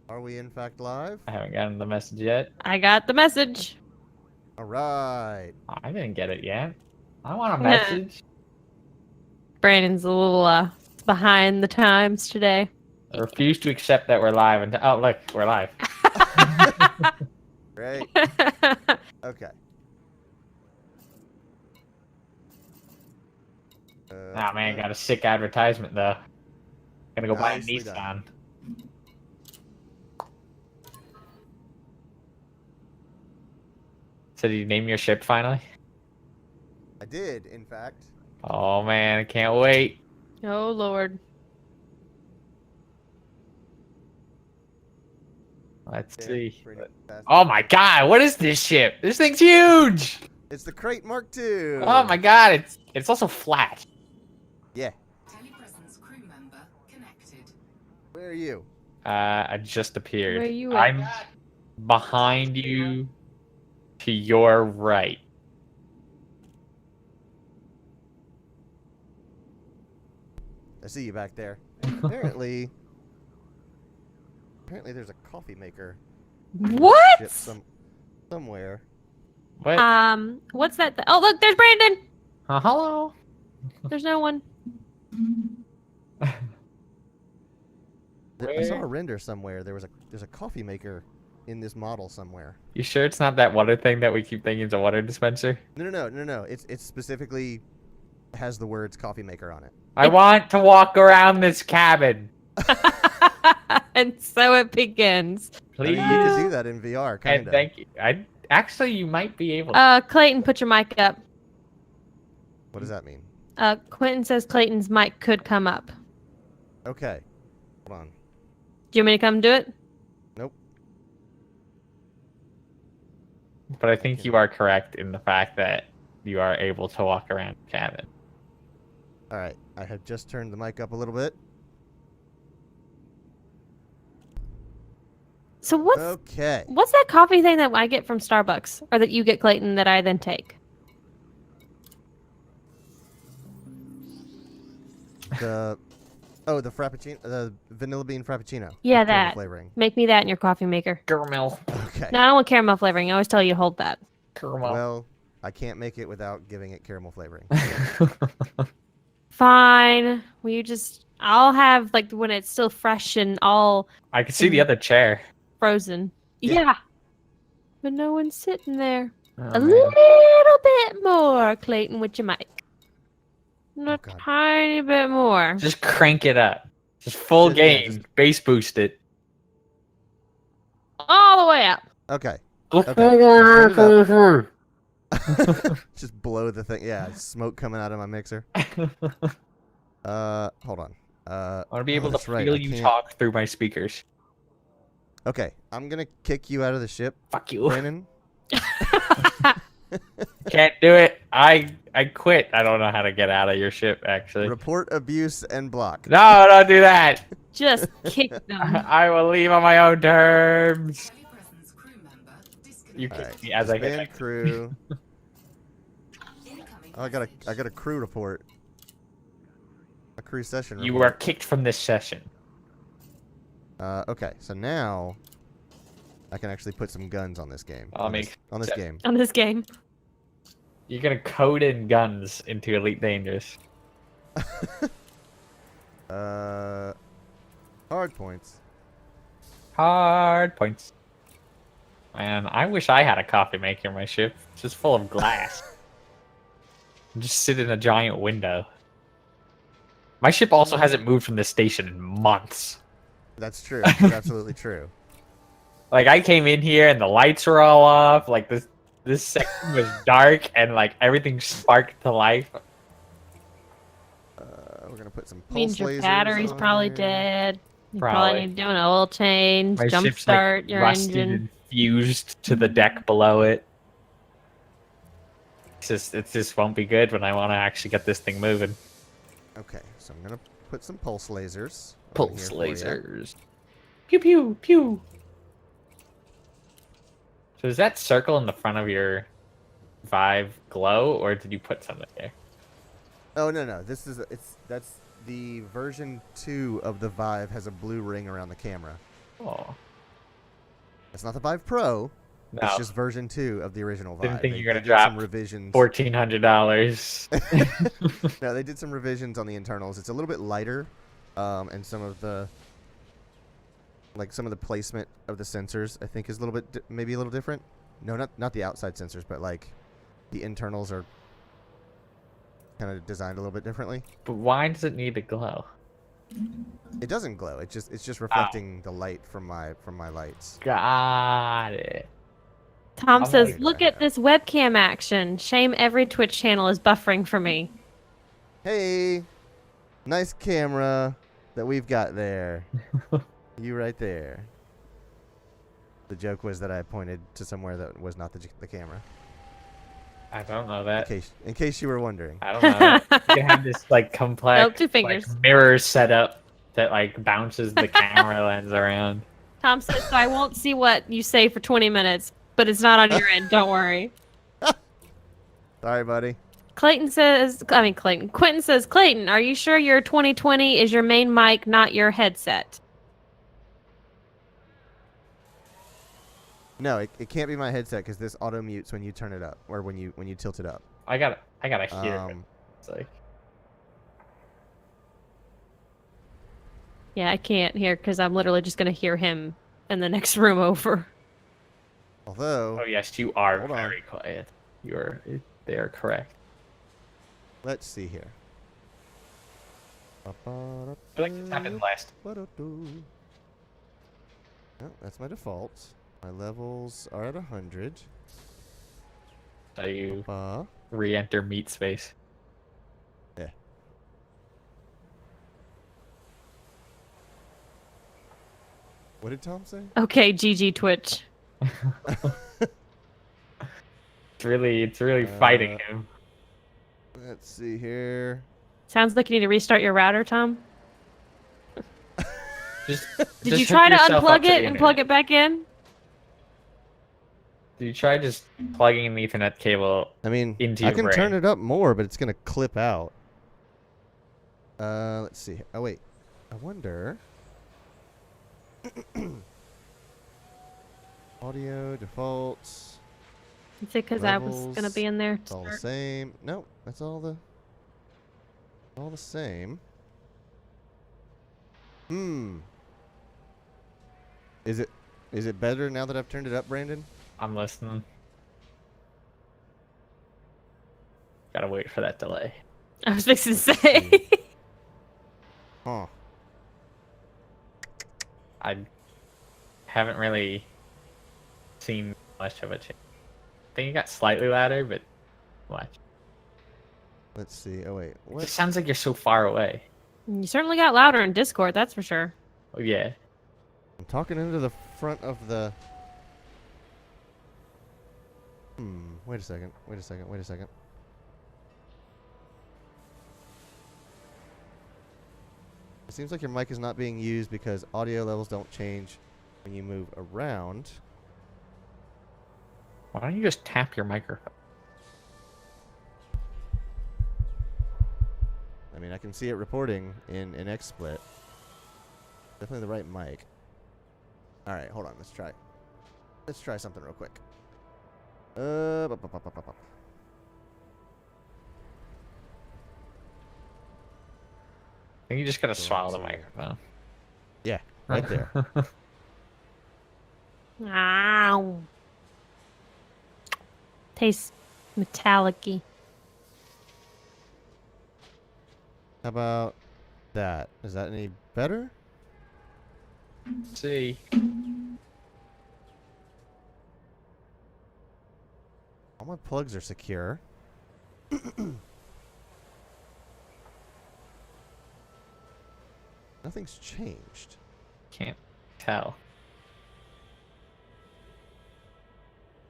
Are we in fact live? I haven't gotten the message yet. I got the message. All right. I didn't get it yet. I want a message. Brandon's a little behind the times today. I refuse to accept that we're live. And oh, look, we're live. Great. Okay. Ah, man, got a sick advertisement though. Gonna go buy a Nicely Nissan. done. So did you name your ship finally? I did, in fact. Oh man, I can't wait. Oh Lord. Let's Yeah, see. pretty fast. Oh my god, what is this ship? This thing's huge! It's the Krait Mark II. Oh my god, it's also flat. Yeah. Telepresence crew member connected. Where are you? I just appeared. Where you at? I'm behind you to your right. I see you back there. Apparently there's a coffee maker What? ship somewhere. What? What's that? Oh, look, there's Brandon. Hello? There's no one. I saw a Where? render somewhere. There's a coffee maker in this model somewhere. You sure it's not that water thing that we keep thinking is a water dispenser? No. It's specifically has the words coffee maker on it. I want to walk around this cabin. And so it begins. I mean, Please. you can do that in VR, kind And of. thank you. Actually, you might be able to. Clayton, put your mic up. What does that mean? Quentin says Clayton's mic could come up. Okay. Hold on. Do you want me to come do it? Nope. But I think you are correct in the fact that you are able to walk around the cabin. All right. I have just turned the mic up a little bit. So what's Okay. that coffee thing that I get from Starbucks, or that you get, Clayton, that I then take? The frappuccino, the vanilla bean frappuccino. Yeah, with caramel that. flavoring. Make me that in your coffee maker. Caramel. Okay. No, I don't want caramel flavoring. I always tell you to hold that. Caramel. Well, I can't make it without giving it caramel flavoring. Fine. Will you just? I'll have like when it's still fresh and all I can see the other chair. frozen. Yeah. Yeah. But no one's sitting there. Oh, A man. little bit more, Clayton, with your mic. A God. tiny bit more. Just crank it up. Just full Just- yeah, game. Bass boost it. All the way up. Okay. Okay. Just blow the thing. Yeah, smoke coming out of my mixer. Hold on. I want to be able to that's right, feel I you can't- talk through my speakers. Okay, I'm gonna kick you out of the ship, Fuck you. Brandon. Can't do it. I quit. I don't know how to get out of your ship, actually. Report abuse and block. No, don't do that. Just kick them. I will leave on my own terms. Telepresence crew member You disconnected. All right. kick me as I get Disband back. crew. Incoming Oh, I got message. a crew report. A crew session report. You were kicked from this session. Okay, so now I can actually put some guns on this game. I'll on make- this game. On this game. You're gonna code in guns into Elite Dangerous. Hard points. Hard points. Man, I wish I had a coffee maker in my ship. It's just full of glass. Just sit in a giant window. My ship also hasn't moved from this station in months. That's true. That's absolutely true. Like, I came in here and the lights were all off. Like, this section was dark and, like, everything sparked to life. We're gonna put some pulse Means your lasers battery's on probably here. dead. You Probably. probably need to do an oil change, My jump ship's, start like, your rusted engine. and fused to the deck below it. It just won't be good when I want to actually get this thing moving. Okay, so I'm gonna put some pulse lasers. over Pulse here for ya. lasers. Pew pew pew. So does that circle in the front of your Vive glow, or did you put something there? Oh no, that's the version 2 of the Vive has a blue ring around the camera. Oh, It's not the Vive Pro. No, It's just version 2 of the original Vive. didn't think you were They gonna did some drop revisions. $1,400. No, they did some revisions on the internals. It's a little bit lighter, and some of the placement of the sensors I think is a little bit maybe a little different. No, not the outside sensors, but like the internals are kind of designed a little bit differently. But why does it need to glow? It doesn't glow. It's just reflecting the light from my lights. Got it. Tom I'm says, like- "Look at this webcam action. Shame every Twitch channel is buffering for me." Hey, nice camera that we've got there. You right there. The joke was that I pointed to somewhere that was not the camera. I don't know that. In case you were wondering. I don't know. You have this like complex Nope, 2 fingers. like, mirror setup that like bounces the camera lens around. Tom says, "So I won't see what you say for 20 minutes, but it's not on your end. Don't worry." Sorry, buddy. Quentin says, "Clayton, are you sure your 2020 is your main mic, not your headset?" No, it can't be my headset because this auto mutes when you turn it up or when you tilt it up. I gotta hear it. Um, It's like Yeah, I can't hear because I'm literally just gonna hear him in the next room over. although, oh yes, you are Hold on. very quiet. They are correct. let's see here. I feel like this happened last. No, that's my default. My levels are at 100. So you Uh, re-enter meat space. yeah. What did Tom say? Okay, GG Twitch. It's really fighting him. Let's see here. Sounds like you need to restart your router, Tom. Just, Did you try to unplug it and plug it back in? Did you try just plugging an Ethernet cable? I mean, Into I your can brain. turn it up more, but it's gonna clip out. Let's see. Oh wait, I wonder. Audio defaults. Is it because I was gonna Levels, be in there? It's all the same. No, that's all the same. Is it better now that I've turned it up, Brandon? I'm listening. Gotta wait for that delay. I was fixing to say. Huh. I haven't really seen much of a change. I think it got slightly louder, but watch. Let's see. Oh wait, It what? just sounds like you're so far away. You certainly got louder in Discord, that's for sure. Oh yeah. I'm talking into the front of the. Wait a second. It seems like your mic is not being used because audio levels don't change when you move around. Why don't you just tap your microphone? I mean, I can see it reporting in XSplit. Definitely the right mic. All right, hold on. Let's try something real quick. I think you just gotta So swallow the let's see. microphone. Yeah, right there. Ow. Tastes metallic-y. How about that? Is that any better? Let's see. All my plugs are secure. Nothing's changed. Can't tell.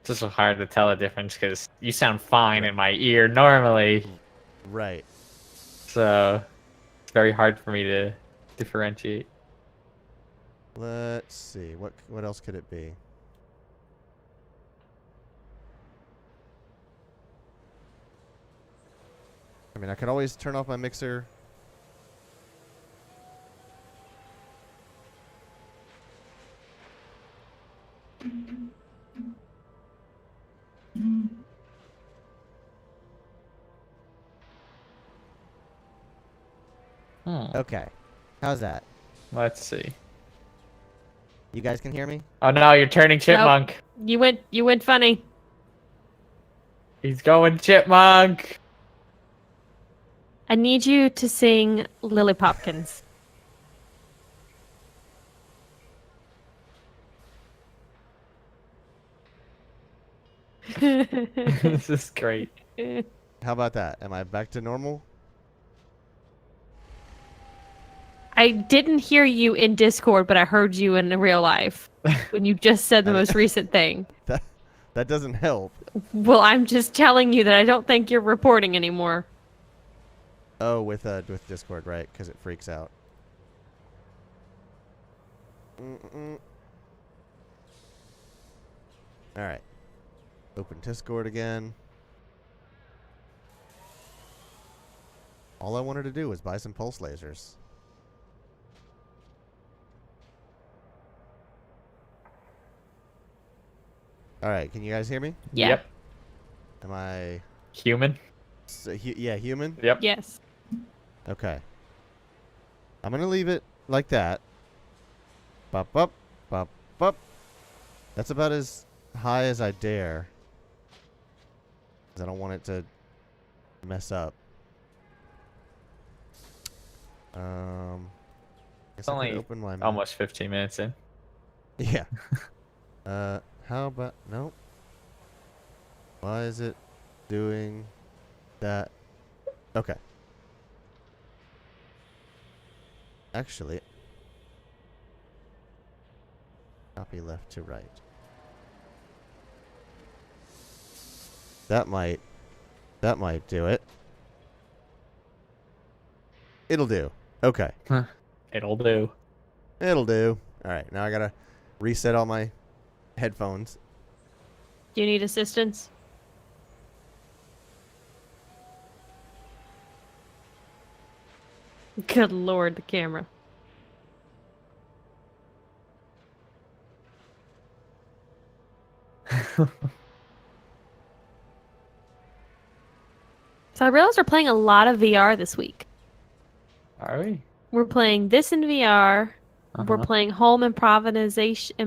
It's just so hard to tell the difference because you sound fine in my ear normally, Right. so it's very hard for me to differentiate. Let's see. What else could it be? I mean, I could always turn off my mixer. Okay. How's that? Let's see. You guys can hear me? Oh no, you're turning chipmunk. You went funny. He's going chipmunk. I need you to sing Lily Popkins. This is great. How about that? Am I back to normal? I didn't hear you in Discord, but I heard you in real life when you just said the most recent thing. That doesn't help. Well, I'm just telling you that I don't think you're reporting anymore. Oh, with Discord, right? Because it freaks out. All right. Open Discord again. All I wanted to do was buy some pulse lasers. All right, can you guys hear me? Yeah. Yep. Am I Human? yeah, human? Yep. Yes. Okay. I'm going to leave it like that. Bop, bop, bop, bop. That's about as high as I dare. 'Cause I don't want it to mess up. Guess It's I could only open my almost 15 minutes in. Yeah. How about nope? Why is it doing that? Okay. Actually, copy left to right. That might do it. It'll do. Okay. It'll do. It'll do. All right. Now I gotta reset all my headphones. Do you need assistance? Good lord, the camera. So I realized we're playing a lot of VR this week. Are we? We're playing this in VR. We're Uh-huh. playing home improvisation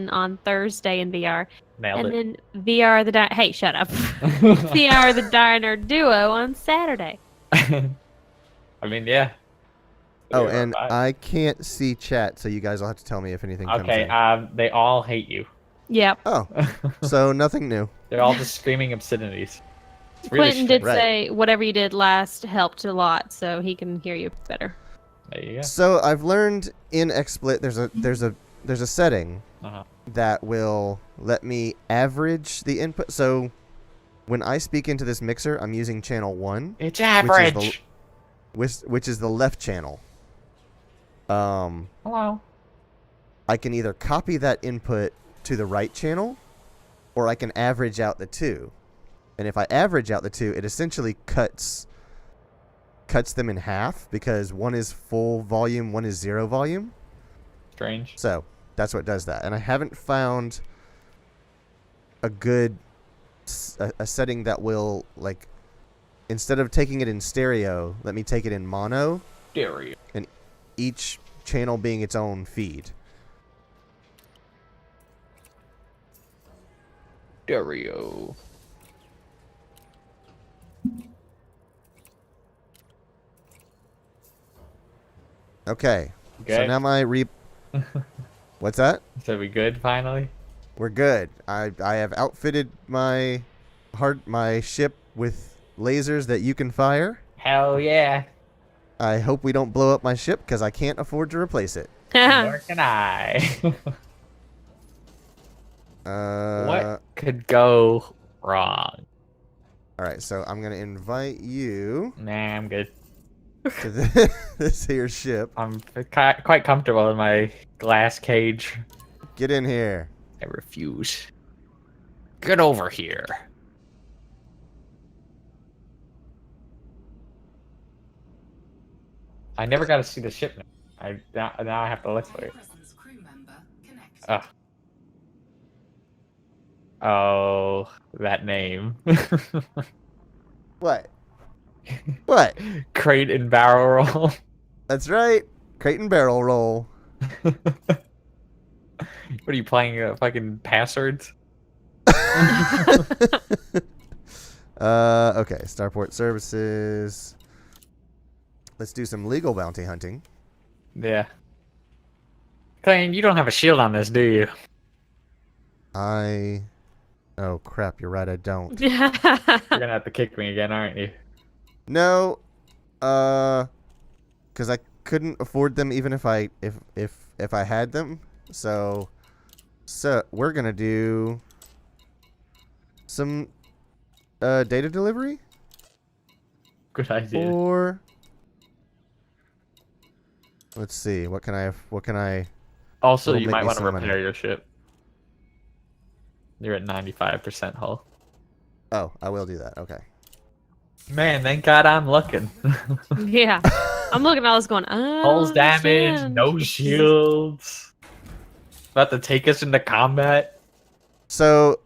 on Thursday in VR. Nailed And it. then VR Hey, shut up. VR the Diner Duo on Saturday. I mean, yeah. Oh, We are and fine. I can't see chat, so you guys will have to tell me if anything comes Okay, in. they all hate you. Yep. Oh, so nothing new. They're all just screaming obscenities. It's really Quentin did Right. say whatever you did last helped a lot, so he can hear you better. There you go. So I've learned in XSplit there's a setting Uh-huh. that will let me average the input. So when I speak into this mixer, I'm using channel 1, It's average. which is the left channel. Hello. I can either copy that input to the right channel, or I can average out the two. And if I average out the two, it essentially cuts them in half, because one is full volume, one is zero volume. Strange. So that's what does that. And I haven't found a good a setting that will, like, instead of taking it in stereo, let me take it in mono, Stereo. and each channel being its own feed. Stereo. Okay. So Okay. now what's that? So we good finally? We're good. I have outfitted my ship with lasers that you can fire. Hell yeah. I hope we don't blow up my ship, because I can't afford to replace it. Nor can I. What could go wrong? All right, so I'm gonna invite you Nah, I'm good. to this here ship. I'm quite comfortable in my glass cage. Get in here. I refuse. Get over here. I never got to see the ship now. Now I have to look for it. Presence crew member connected. Oh, that name. What? What? Crate and barrel roll. That's right. Crate and barrel roll. What are you playing? Fucking passwords? Okay. Starport services. Let's do some legal bounty hunting. Yeah. Claim, you don't have a shield on this, do you? Oh crap! You're right. I don't. You're gonna have to kick me again, aren't you? No. Because I couldn't afford them even if I had them. So we're gonna do some data delivery. Good idea. Or let's see. What can I? Also, It'll you make might me want to some repair money. your ship. You're at 95% hull. Oh, I will do that. Okay. Man, thank God I'm looking. Yeah. I'm looking at all this going, oh, Hull's damaged, shit. no shields. About to take us into combat. So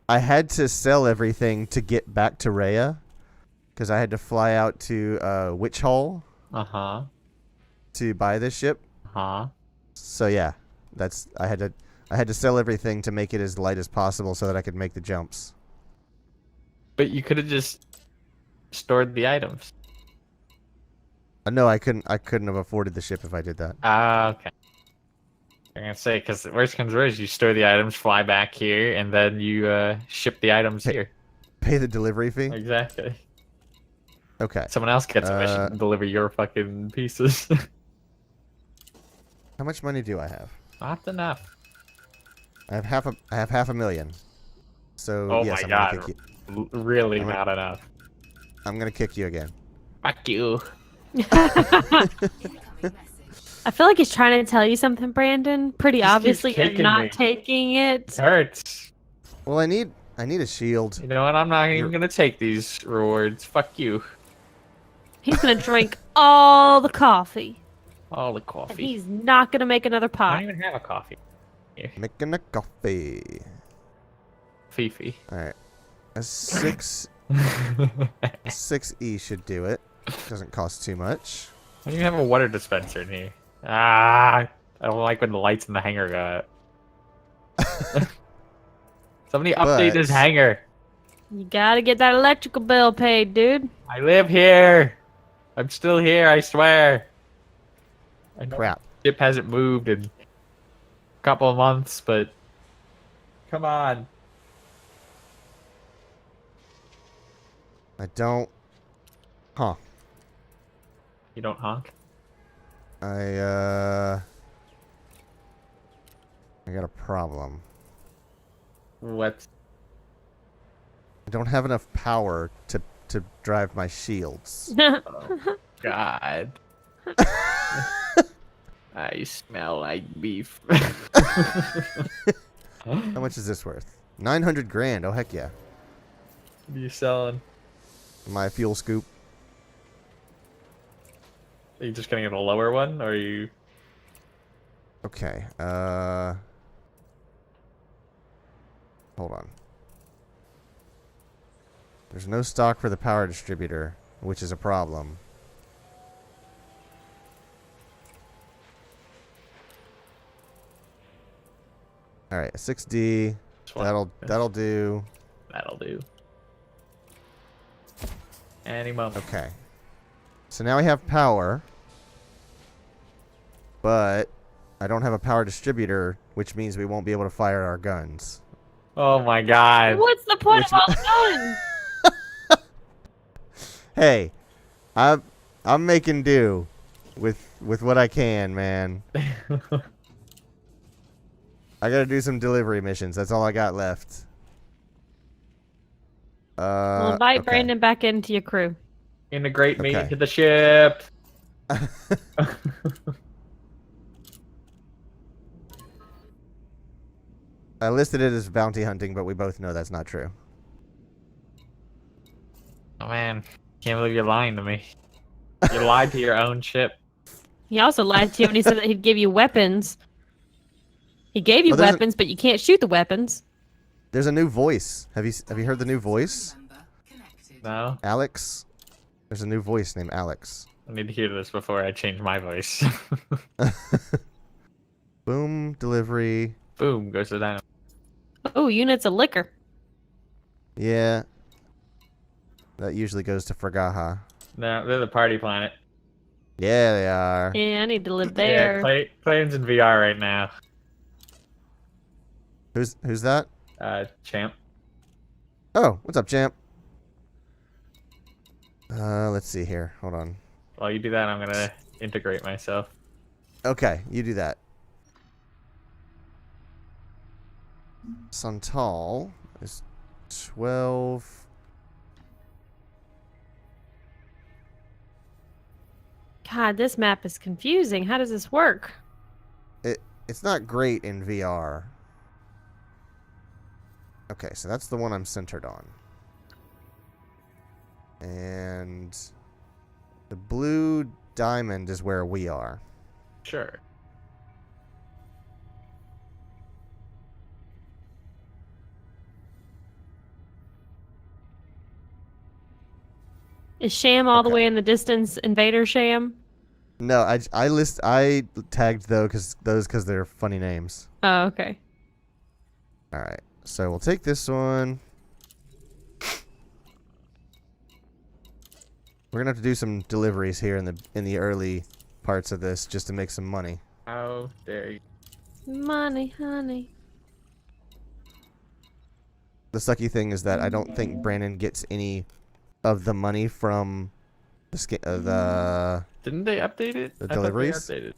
I had to sell everything to get back to Rhea, because I had to fly out to Witch Hall Uh-huh. to buy this ship. Uh-huh. So yeah, I had to sell everything to make it as light as possible so that I could make the jumps. But you could have just stored the items. No, I couldn't have afforded the ship if I did that. Ah, okay. I'm gonna say, because worst comes to worst, you store the items, fly back here, and then you ship the items Hey. here. Pay the delivery fee? Exactly. Okay. Someone else gets a mission to deliver your fucking pieces. How much money do I have? Not enough. I have half a million. So Oh yes, my I'm God. gonna kick you. Really I'm gonna- not enough. I'm gonna kick you again. Fuck you. I Incoming message. feel like he's trying to tell you something, Brandon. Pretty Just keeps obviously, you're kicking not me. taking It it. hurts. Well, I need a shield. You know what? I'm not even You're- gonna take these rewards. Fuck you. He's gonna drink all the coffee, All the and coffee. he's not gonna make another I pot. don't even have a coffee. Making a coffee. Fifi. All right. A 6E should do it. Doesn't cost too much. I don't even have a water dispenser in here. Ah, I don't like when the lights in the hangar go out. Somebody update this But- hangar. You gotta get that electrical bill paid, dude. I live here. I'm still here, I swear. I know Crap. the ship hasn't moved in a couple of months, but come on. I don't. Huh. You don't honk? I got a problem. What? I don't have enough power to drive my shields. God. I smell like beef. How much is this worth? 900 grand. Oh heck yeah. What are you selling? My fuel scoop. Are you just getting a lower one, or are you? Okay. Hold on. There's no stock for the power distributor, which is a problem. All right, 6D. That'll do. That'll do. Any moment. Okay. So now we have power, but I don't have a power distributor, which means we won't be able to fire our guns. Oh my God. What's the point of all the guns? Hey, I'm making do with what I can, man. I gotta do some delivery missions. That's all I got left. Well, invite okay. Brandon back into your crew. Integrate me Okay. into the ship. I listed it as bounty hunting, but we both know that's not true. Oh man, can't believe you're lying to me. You lied to your own ship. He also lied to you when he said that he'd give you weapons. He gave you Oh, there's a- weapons, but you can't shoot the weapons. There's a new voice. Have you heard the new voice? Member connected. No, Alex. There's a new voice named Alex. I need to hear this before I change my voice. Boom, delivery. Boom goes the dynamite. Oh, units of liquor. Yeah. That usually goes to Fragaha. No, they're the party planet. Yeah, they are. Yeah, I need to live Yeah, there. Clayton's in VR right now. Who's that? Champ. Oh, what's up, champ? Let's see here. Hold on. While you do that, I'm gonna integrate myself. Okay, you do that. Santal is 12. God, this map is confusing. How does this work? It's not great in VR. Okay, so that's the one I'm centered on. And the blue diamond is where we are. Sure. Is Sham all the Okay. way in the distance? Invader Sham? No, I tagged those because they're funny names. Oh, okay. All right, so we'll take this one. We're gonna have to do some deliveries here in the early parts of this just to make some money. How dare you? Money, honey. The sucky thing is that I don't think Brandon gets any of the money from the Didn't they update it? The I thought they deliveries? updated.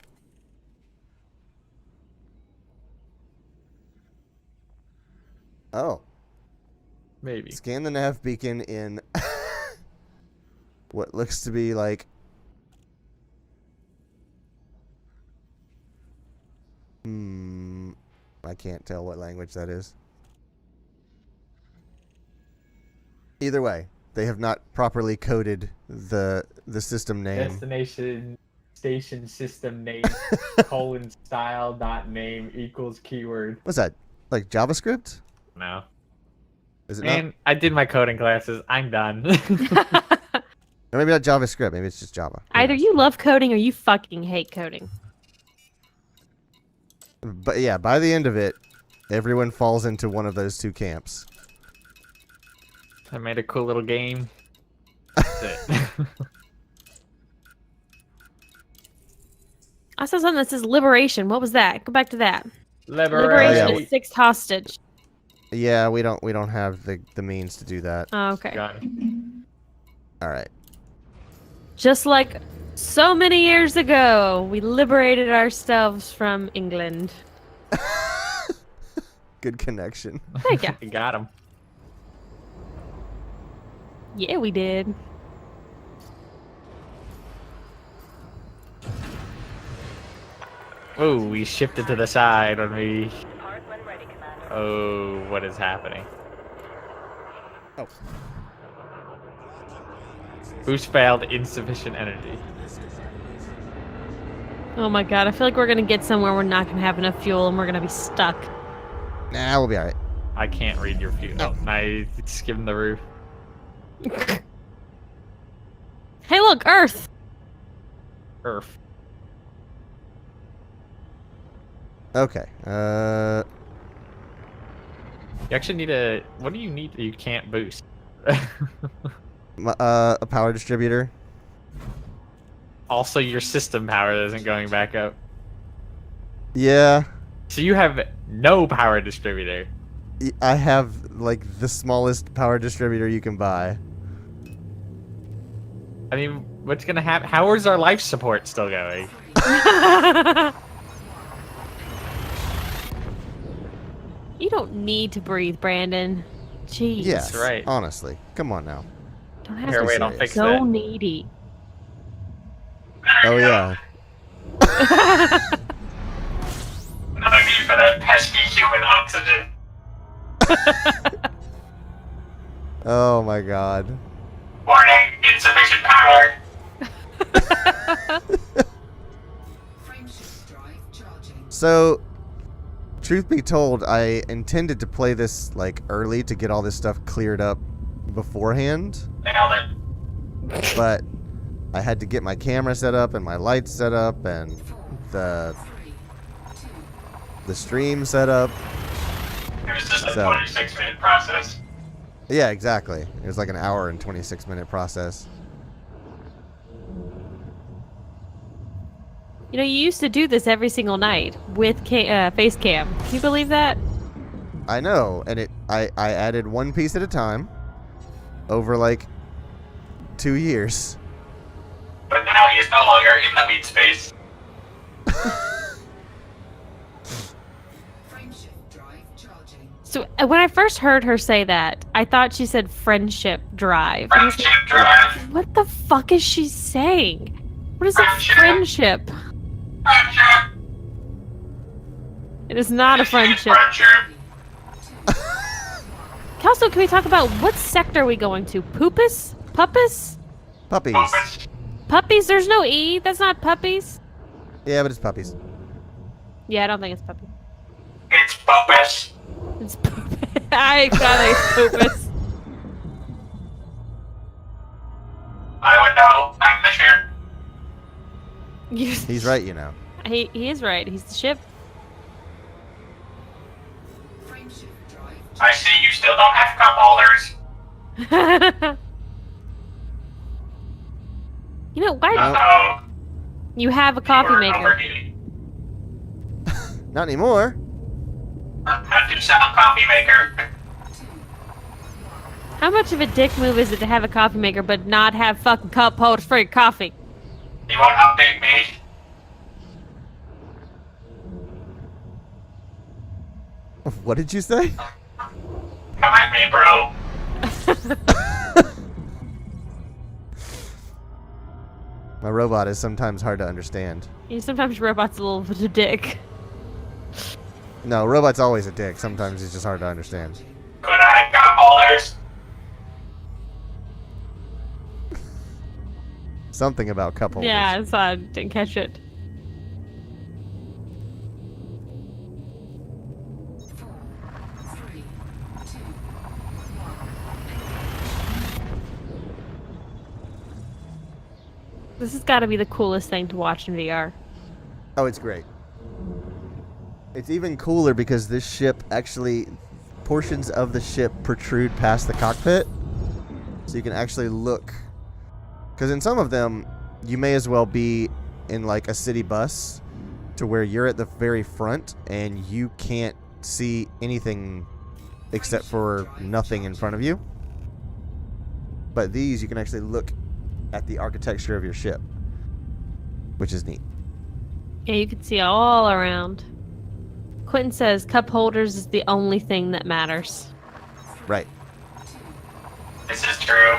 Oh, Maybe. scan the nav beacon in what looks to be like I can't tell what language that is. Either way, they have not properly coded the system name. Destination station system name colon style dot name equals keyword. What's that? Like JavaScript? No. Is it Man, I did my coding classes. I'm done. not? Or maybe not JavaScript. Maybe it's just Java. Who Either knows? you love coding or you fucking hate coding. But yeah, by the end of it, everyone falls into one of those two camps. I made a cool little game. That's it. I saw something that says liberation. What was that? Go back to that. Liberation. Liberation yeah. of sixth hostage. Yeah, we don't have the means to do that. Oh, okay. Got it. All right. Just like so many years ago, we liberated ourselves from England. Good connection. Thank you. You got him. Yeah, we did. Oh, we shifted to the side when we... Oh, what is happening? Oh. Boost failed, insufficient energy. Oh my god, I feel like we're gonna get somewhere we're not gonna have enough fuel and we're gonna be stuck. Nah, we'll be all right. I can't read your view. Oh. Oh, I skimmed the roof. Hey, look, Earth! Earth. Okay. You actually need a... What do you need that you can't boost? A power distributor. Also, your system power isn't going back up. Yeah. So you have no power distributor. I have like the smallest power distributor you can buy. I mean, what's gonna happen? How is our life support still going? You don't need to breathe, Brandon. Jeez. Yes. right. Honestly, come on now. Don't have Here, to wait, be I'll fix so that. needy. Oh yeah. No need for that pesky human oxygen. Oh my god. Warning, insufficient power. Frameshift drive charging. So, truth be told, I intended to play this like early to get all this stuff cleared up beforehand. Nailed it. But I had to get my camera set up and my lights set up and the stream set up. It was just a So- 26-minute process. Yeah, exactly. It was like an hour and 26-minute process. You know, you used to do this every single night with face cam. Can you believe that? I know, and I added one piece at a time over like 2 years. But now he is no longer in the meat space. Friendship drive charging. So when I first heard her say that, I thought she said friendship drive. And I was like, Friendship drive. what the fuck is she saying? What is a Friendship. friendship? Friendship. It is not a friendship. Friendship. Also, can we talk about what sector are we going to? Poopus? Puppus? Puppies. Puppies. Puppies? There's no E. That's not puppies. Yeah, but it's puppies. Yeah, I don't think it's puppy. It's puppies. It's poopus. I got it. Poopus. I would know. I'm the ship. He's right, you know. He is right. He's the ship. Friendship drive. I see you still don't have cup holders. You know, why Uh-oh. you have a coffee We're maker? overheating. Not anymore. How to sell a coffee maker? How much of a dick move is it to have a coffee maker but not have fucking cup holders for your coffee? You won't update me. What did you say? Come at me, bro. My robot is sometimes hard to understand. Sometimes robots a little bit of dick. No, robot's always a dick. Sometimes he's just hard to understand. Could I have cup holders? Something about cup holders. Yeah, I saw. Didn't catch it. 4, 3, 2, 1. This has got to be the coolest thing to watch in VR. Oh, it's great. It's even cooler because this ship actually, portions of the ship protrude past the cockpit. So you can actually look. Because in some of them, you may as well be in like a city bus to where you're at the very front and you can't see anything except for nothing in front of you. But these, you can actually look at the architecture of your ship, which is neat. Yeah, you can see all around. Quentin says cup holders is the only thing that matters. Right. This is true.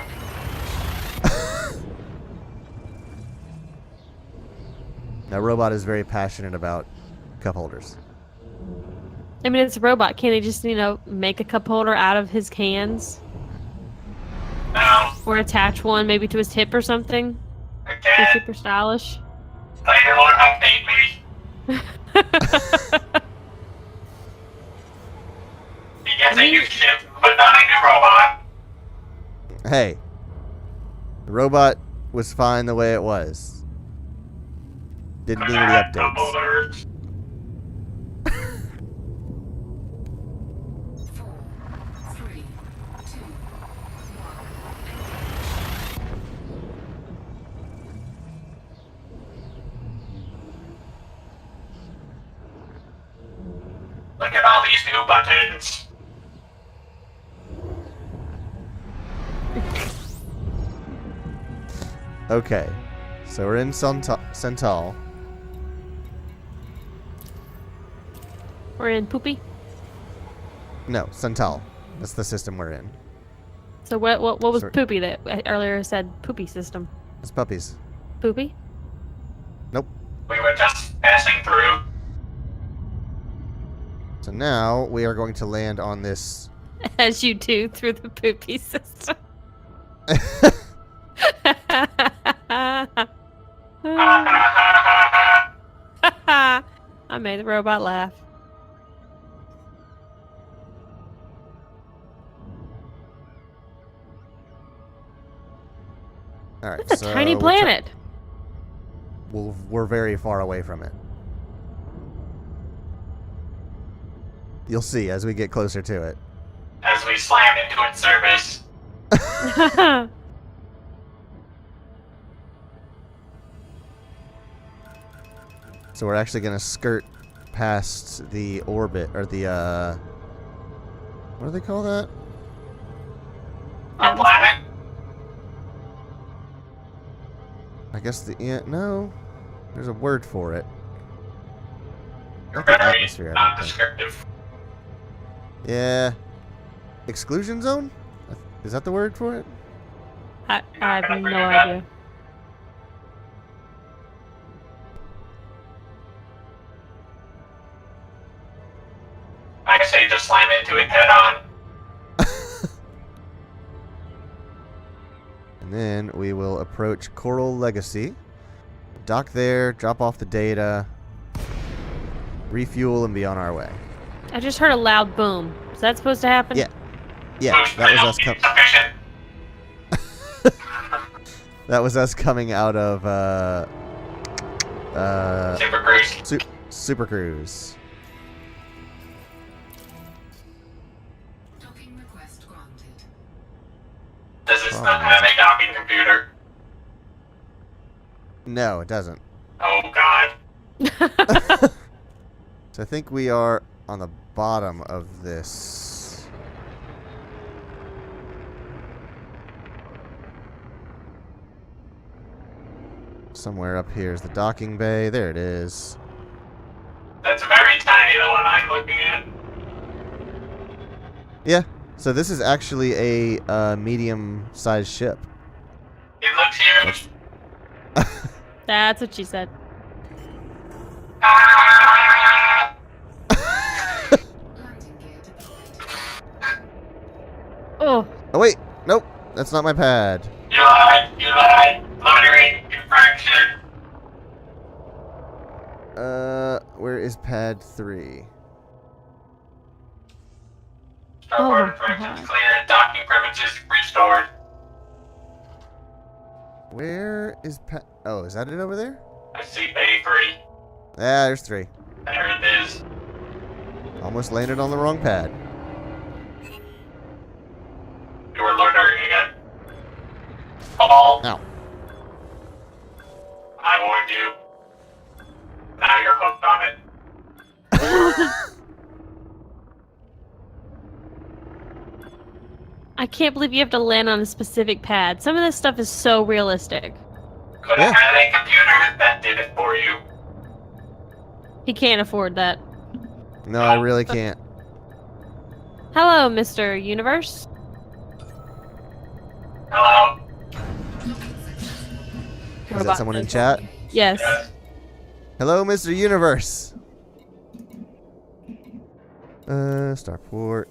Now, Robot is very passionate about cup holders. I mean, it's a robot. Can't he just, you know, make a cup holder out of his hands? No. Or attach one maybe to his hip or something? Be Again. super stylish. Later, Lord, update me. He gets a new ship, but not a new robot. Hey, the robot was fine the way it was. Didn't need any updates. 4, 3, 2, 1. Look at all these new buttons. Okay, so we're in Cental. We're in Poopy. No, Cental. That's the system we're in. So what was Sorry. Poopy that I earlier said Poopy system? It's puppies. Poopy? Nope. We were just passing through. So now we are going to land on this. As you do through the Poopy system. I made the robot laugh. All right. It's a tiny planet. We're very far away from it. You'll see as we get closer to it. As we slam into its service. So we're actually gonna skirt past the orbit, or the what do they call that? Our planet? I guess no. There's a word for it. You're Not the very atmosphere, I not don't think. descriptive. Yeah. Exclusion zone? Is that the word for it? I have no idea. I say just slam into it head on. And then we will approach Coral Legacy. Dock there, drop off the data, refuel, and be on our way. I just heard a loud boom. Is that supposed to happen? Yeah. Yeah, that was us coming. That was us coming out of Super Cruise. Super Cruise. Docking request granted. Does this not have a docking computer? No, it doesn't. Oh god. So I think we are on the bottom of this. Somewhere up here is the docking bay. There it is. That's very tiny, the one I'm looking at. Yeah. So this is actually a medium-sized ship. It looks huge. That's what she said. Ah! Landing gear deployed. Oh, Oh wait, nope, that's not my pad. You lied! You lied! Loitering! Infraction! Where is pad 3? Starboard my infractions God. clear. Docking privileges restored. Where is pad? Oh, is that it over there? I see Bay 3. Ah, there's 3. There it is. Almost landed on the wrong pad. You were loitering again. Paul, Ow. I warned you. Now you're hooked on it. I can't believe you have to land on a specific pad. Some of this stuff is so realistic. Could have had a computer that did it for you. He can't afford that. No, I really can't. Hello, Mr. Universe. Hello? Is that someone in chat? Yes. Yes. Hello, Mr. Universe. Starport.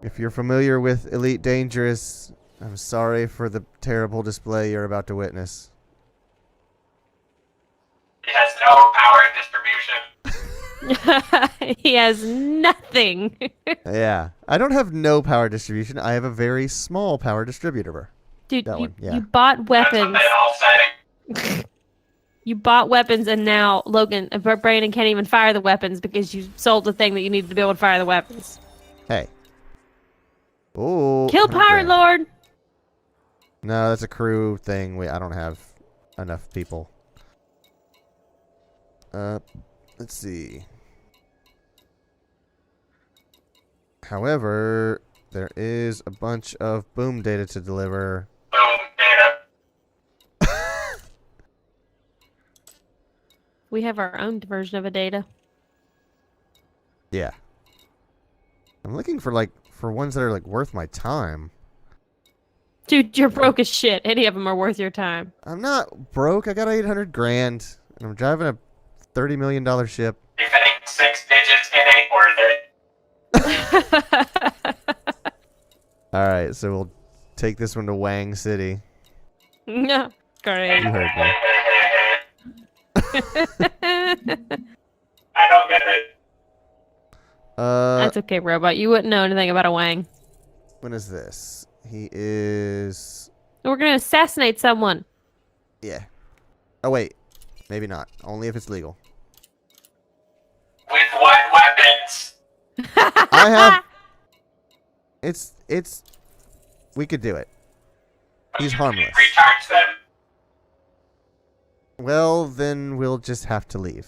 If you're familiar with Elite Dangerous, I'm sorry for the terrible display you're about to witness. He has no power distribution. He has nothing. Yeah, I don't have no power distribution. I have a very small power distributor. Dude, That you, one, yeah. you bought That's what weapons. they all say. You bought weapons, and now Brandon can't even fire the weapons because you sold the thing that you needed to be able to fire the weapons. Hey. Oh. Kill 100 Pirate grand. Lord! No, that's a crew thing. I don't have enough people. Let's see. However, there is a bunch of boom data to deliver. Boom, data. We have our own version of a data. Yeah. I'm looking for ones that are worth my time. Dude, you're broke as shit. Any of them are worth your time. I'm not broke. I got 800 grand, and I'm driving a $30 million ship. If it ain't 6 digits, it ain't worth it. All right, so we'll take this one to Wang City. No, great. You heard me. I don't get it. That's okay, robot. You wouldn't know anything about a Wang. When is this? He is... We're gonna assassinate someone. Yeah. Oh, wait. Maybe not. Only if it's legal. With what weapons? I have... It's... We could do it. He's harmless. Recharge them. Well, then we'll just have to leave.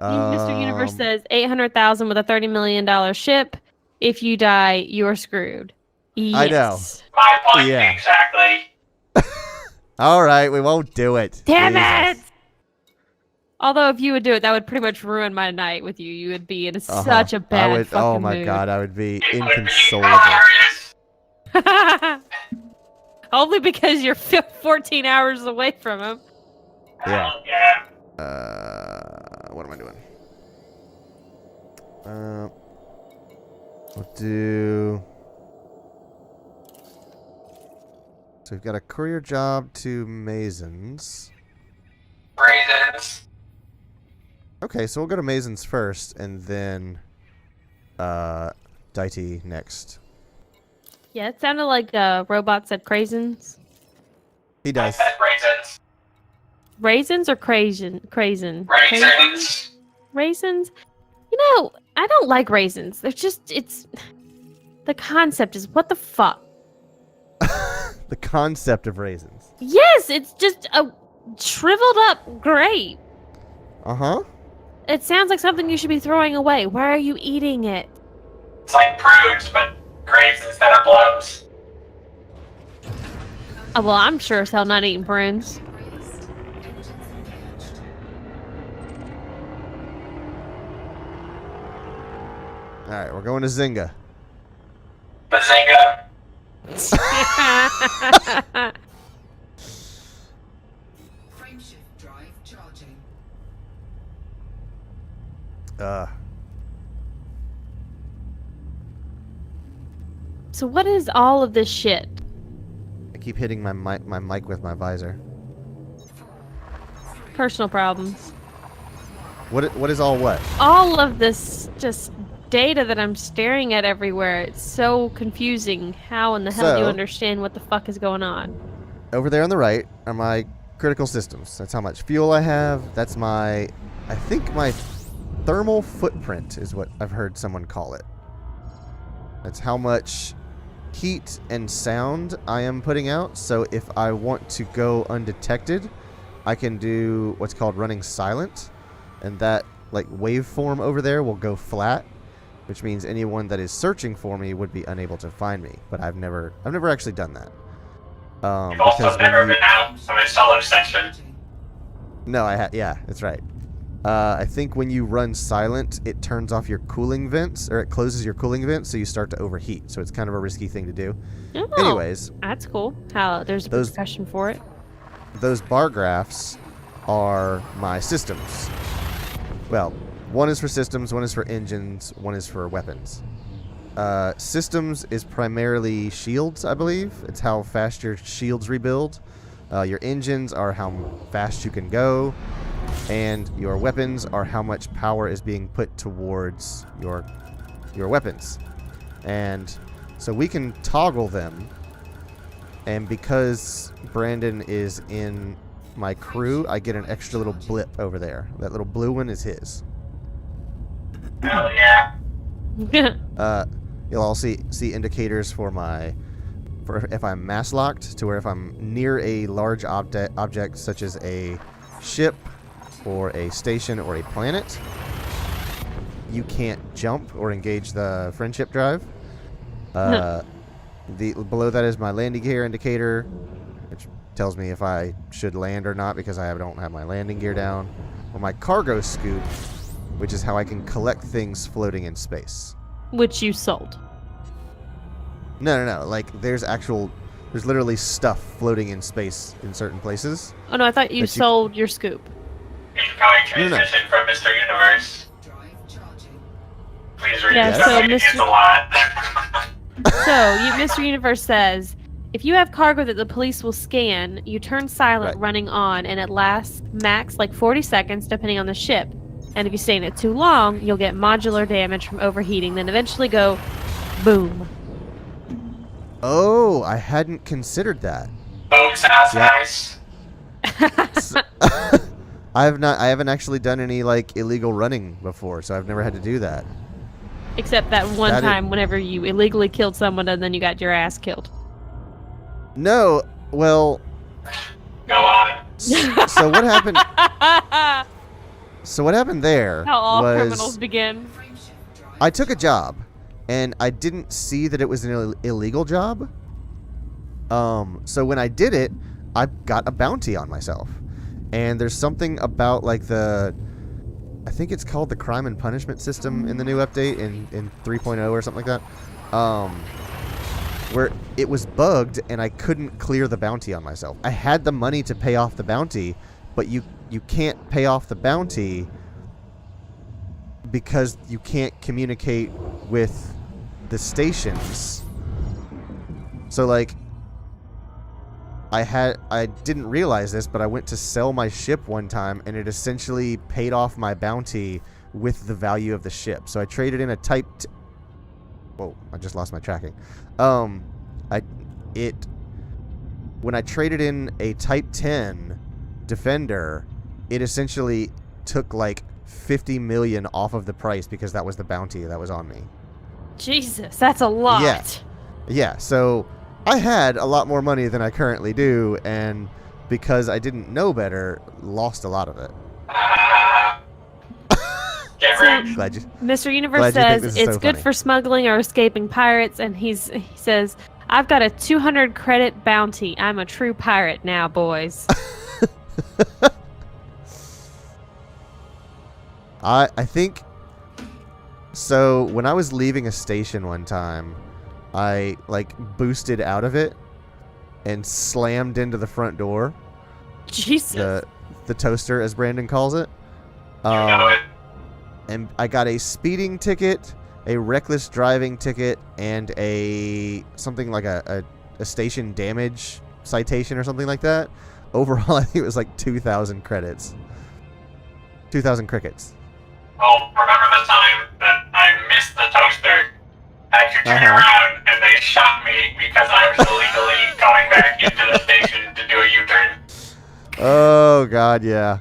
Mr. Universe says 800,000 with a $30 million ship. If you die, you're screwed. Yes. I know. My point Yeah. exactly. All right, we won't do it. Damn Jesus. it! Although if you would do it, that would pretty much ruin my night with you. You would be in Uh-huh. such a bad I would, fucking oh my mood. god, I would be It would be inconsolable. hilarious. Only because you're 14 hours away from him. Yeah. Hell yeah. What am I doing? We'll do... So we've got a courier job to Masons. Raisins. Okay, so we'll go to Masons first, and then Daiti next. Yeah, it sounded like robot said craisins. He I does. said raisins. Raisins or craisins? Raisins. Raisins? You know, I don't like raisins. They're just, it's... The concept is, what the fuck? The concept of raisins. Yes, it's just a shriveled up grape. Uh-huh. It sounds like something you should be throwing away. Why are you eating it? It's like prunes, but grapes instead of blobs. Oh, well, I'm sure as hell not eating prunes. Raised. Engines engaged. Alright, we're going to Zynga. Bazinga. Frameshift drive charging. So what is all of this shit? I keep hitting my mic with my visor. Personal problems. What is all what? All of this just data that I'm staring at everywhere. It's so confusing. How in the hell do you So- understand what the fuck is going on? Over there on the right are my critical systems. That's how much fuel I have. That's my... I think my thermal footprint is what I've heard someone call it. That's how much heat and sound I am putting out. So if I want to go undetected, I can do what's called running silent. And that like waveform over there will go flat, which means anyone that is searching for me would be unable to find me. But I've never actually done that. You've also Because when never you- been out of a solar section. No, yeah, that's right. I think when you run silent, it turns off your cooling vents, or it closes your cooling vents, so you start to overheat. So it's kind of a risky thing to do. Oh, Anyways, that's cool. How there's a Those- discussion for it. those bar graphs are my systems. Well, one is for systems, one is for engines, one is for weapons. Systems is primarily shields, I believe. It's how fast your shields rebuild. Your engines are how fast you can go. And your weapons are how much power is being put towards your weapons. And so we can toggle them. And because Brandon is in my crew, I get an extra little blip over there. That little blue one is his. Hell yeah. You'll all see indicators for if I'm mass locked, to where if I'm near a large object such as a ship or a station or a planet, you can't jump or engage the friendship drive. Below that is my landing gear indicator, which tells me if I should land or not because I don't have my landing gear down. Or my cargo scoop, which is how I can collect things floating in space. Which you sold. No. Like, there's literally stuff floating in space in certain places. Oh no, I thought you But you- sold your scoop. Incoming No. transmission from Mr. Universe. Drive charging. Please read Yeah, this. so It is Mr. a lot. So, Mr. Universe says, if you have cargo that the police will scan, you turn silent Right. running on, and it lasts max like 40 seconds depending on the ship. And if you stay in it too long, you'll get modular damage from overheating, then eventually go boom. Oh, I hadn't considered that. Boat sounds Yeah. nice. I haven't actually done any like illegal running before, so I've never had to do that. Except that one That is- time whenever you illegally killed someone and then you got your ass killed. No, well, Go on. so what happened? So what happened there How all was criminals begin. Frameshift drive I took a job, and I didn't see that it was an illegal job. So when I did it, I got a bounty on myself, and there's something about like I think it's called the crime and punishment system in the new update in 3.0 or something like that, where it was bugged and I couldn't clear the bounty on myself. I had the money to pay off the bounty, but you can't pay off the bounty because you can't communicate with the stations. So like I didn't realize this, but I went to sell my ship one time and it essentially paid off my bounty with the value of the ship. So I traded in a Type Whoa, I just lost my tracking. When I traded in a Type 10 Defender, it essentially took like 50 million off of the price because that was the bounty that was on me. Jesus, that's a lot. Yeah. Yeah, so I had a lot more money than I currently do, and because I didn't know better, lost a lot of it. Get So, ready. Glad you. Mr. Universe Glad you think says this is it's so good funny. for smuggling or escaping pirates, and he says, I've got a 200 credit bounty. I'm a true pirate now, boys. I think so. When I was leaving a station one time, I like boosted out of it and slammed into the front door, Jesus. the toaster as Brandon calls it. You know it. And I got a speeding ticket, a reckless driving ticket, and something like a station damage citation or something like that. Overall, I think it was like 2,000 credits. 2,000 crickets. Oh, remember the time that I missed the toaster? Had to turn Uh-huh. around and they shot me because I was illegally going back into the station to do a U-turn. Oh God, yeah.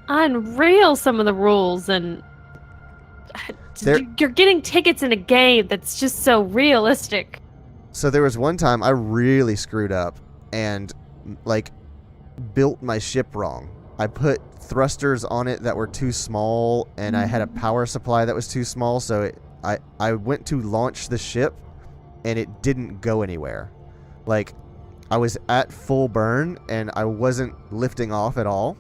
Unreal, some of the rules, and There- you're getting tickets in a game that's just so realistic. So there was one time I really screwed up and like built my ship wrong. I put thrusters on it that were too small, and I had a power supply that was too small, so I went to launch the ship and it didn't go anywhere. Like I was at full burn and I wasn't lifting off at all.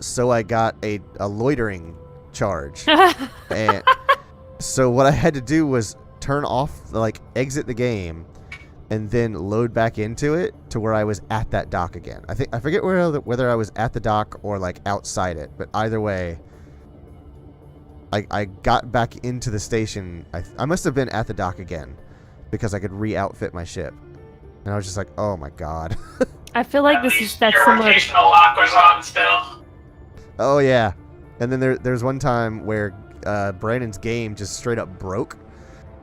So I got a loitering charge. And so what I had to do was turn off, like exit the game, and then load back into it to where I was at that dock again. I forget whether I was at the dock or like outside it, but either way, I got back into the station. I must have been at the dock again because I could re-outfit my ship, and I was just like, oh my God. I feel like At this is least that's your similar to rotational lock was on still. Oh yeah, and then there's one time where Brandon's game just straight up broke,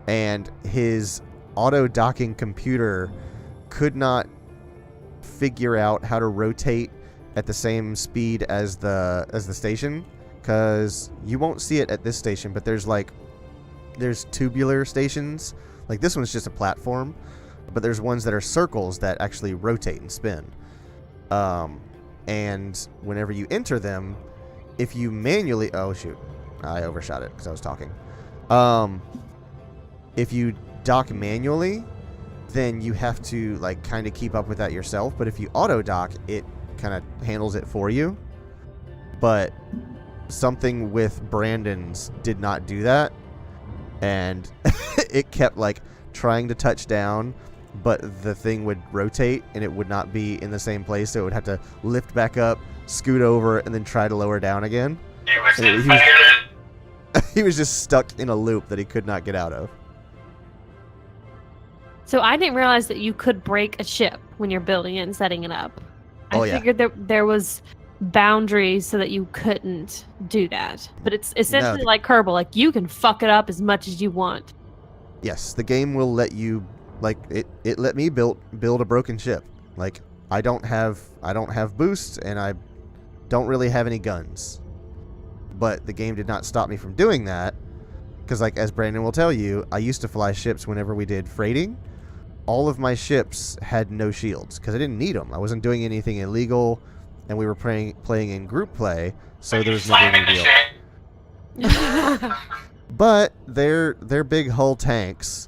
and his auto docking computer could not figure out how to rotate at the same speed as the station, because you won't see it at this station, but there's tubular stations. Like this one's just a platform, but there's ones that are circles that actually rotate and spin. And whenever you enter them, if you manually... Oh, shoot. I overshot it because I was talking. If you dock manually, then you have to, like, kind of keep up with that yourself. But if you auto-dock, it kind of handles it for you. But something with Brandon's did not do that. And it kept, like, trying to touch down, but the thing would rotate and it would not be in the same place, so it would have to lift back up, scoot over, and then try to lower down again. It was He was- infinite. He was just stuck in a loop that he could not get out of. So I didn't realize that you could break a ship when you're building it and setting it up. Oh, I yeah. figured there was boundaries so that you couldn't do that. But it's essentially No. like Kerbal, like you can fuck it up as much as you want. Yes, the game will let you Like it let me build a broken ship. Like I don't have boosts and I don't really have any guns. But the game did not stop me from doing that, because like as Brandon will tell you, I used to fly ships whenever we did freighting. All of my ships had no shields because I didn't need them. I wasn't doing anything illegal, and we were playing in group play, so there was never any deal. But they're big hull tanks,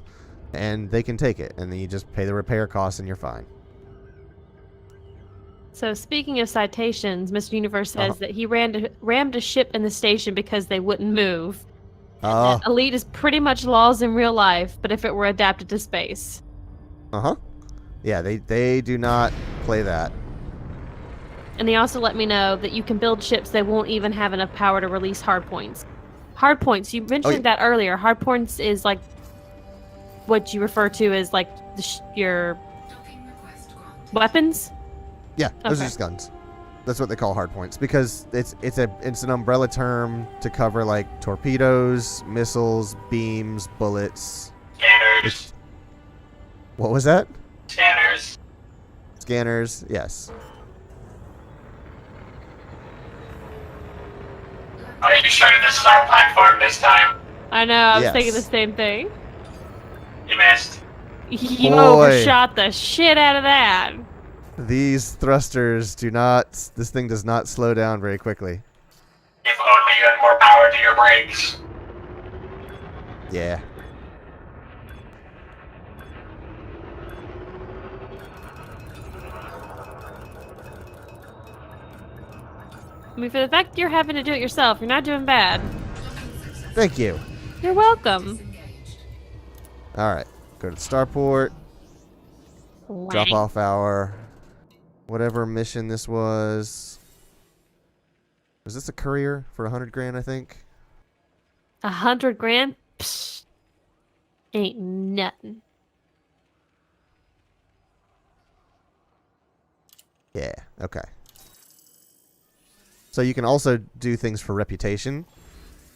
and they can take it, and then you just pay the repair costs and you're fine. So speaking of citations, Mr. Universe says that he rammed a ship in the station because they wouldn't move. And that Elite is pretty much laws in real life, but if it were adapted to space. Yeah, they do not play that. And they also let me know that you can build ships that won't even have enough power to release hardpoints. Hardpoints, you mentioned that earlier. Hardpoints is like what you refer to as like your Docking request granted. weapons. Yeah, those are just guns. That's what they call hardpoints, because it's an umbrella term to cover like torpedoes, missiles, beams, bullets. Scanners. What was that? Scanners. Scanners, yes. Are you sure this is our platform this time? I know, I was Yes. thinking the same thing. You missed. You Boy. overshot the shit out of that. These thrusters do not. This thing does not slow down very quickly. If only you had more power to your brakes. Yeah. I mean, for the fact you're having to do it yourself, you're not doing bad. Thank you. You're welcome. Disengaged. All right. Go to the starport. Drop off our whatever mission this was. Was this a courier for 100 grand? I think. 100 grand? Psh, ain't nothing. Yeah. Okay. So you can also do things for reputation,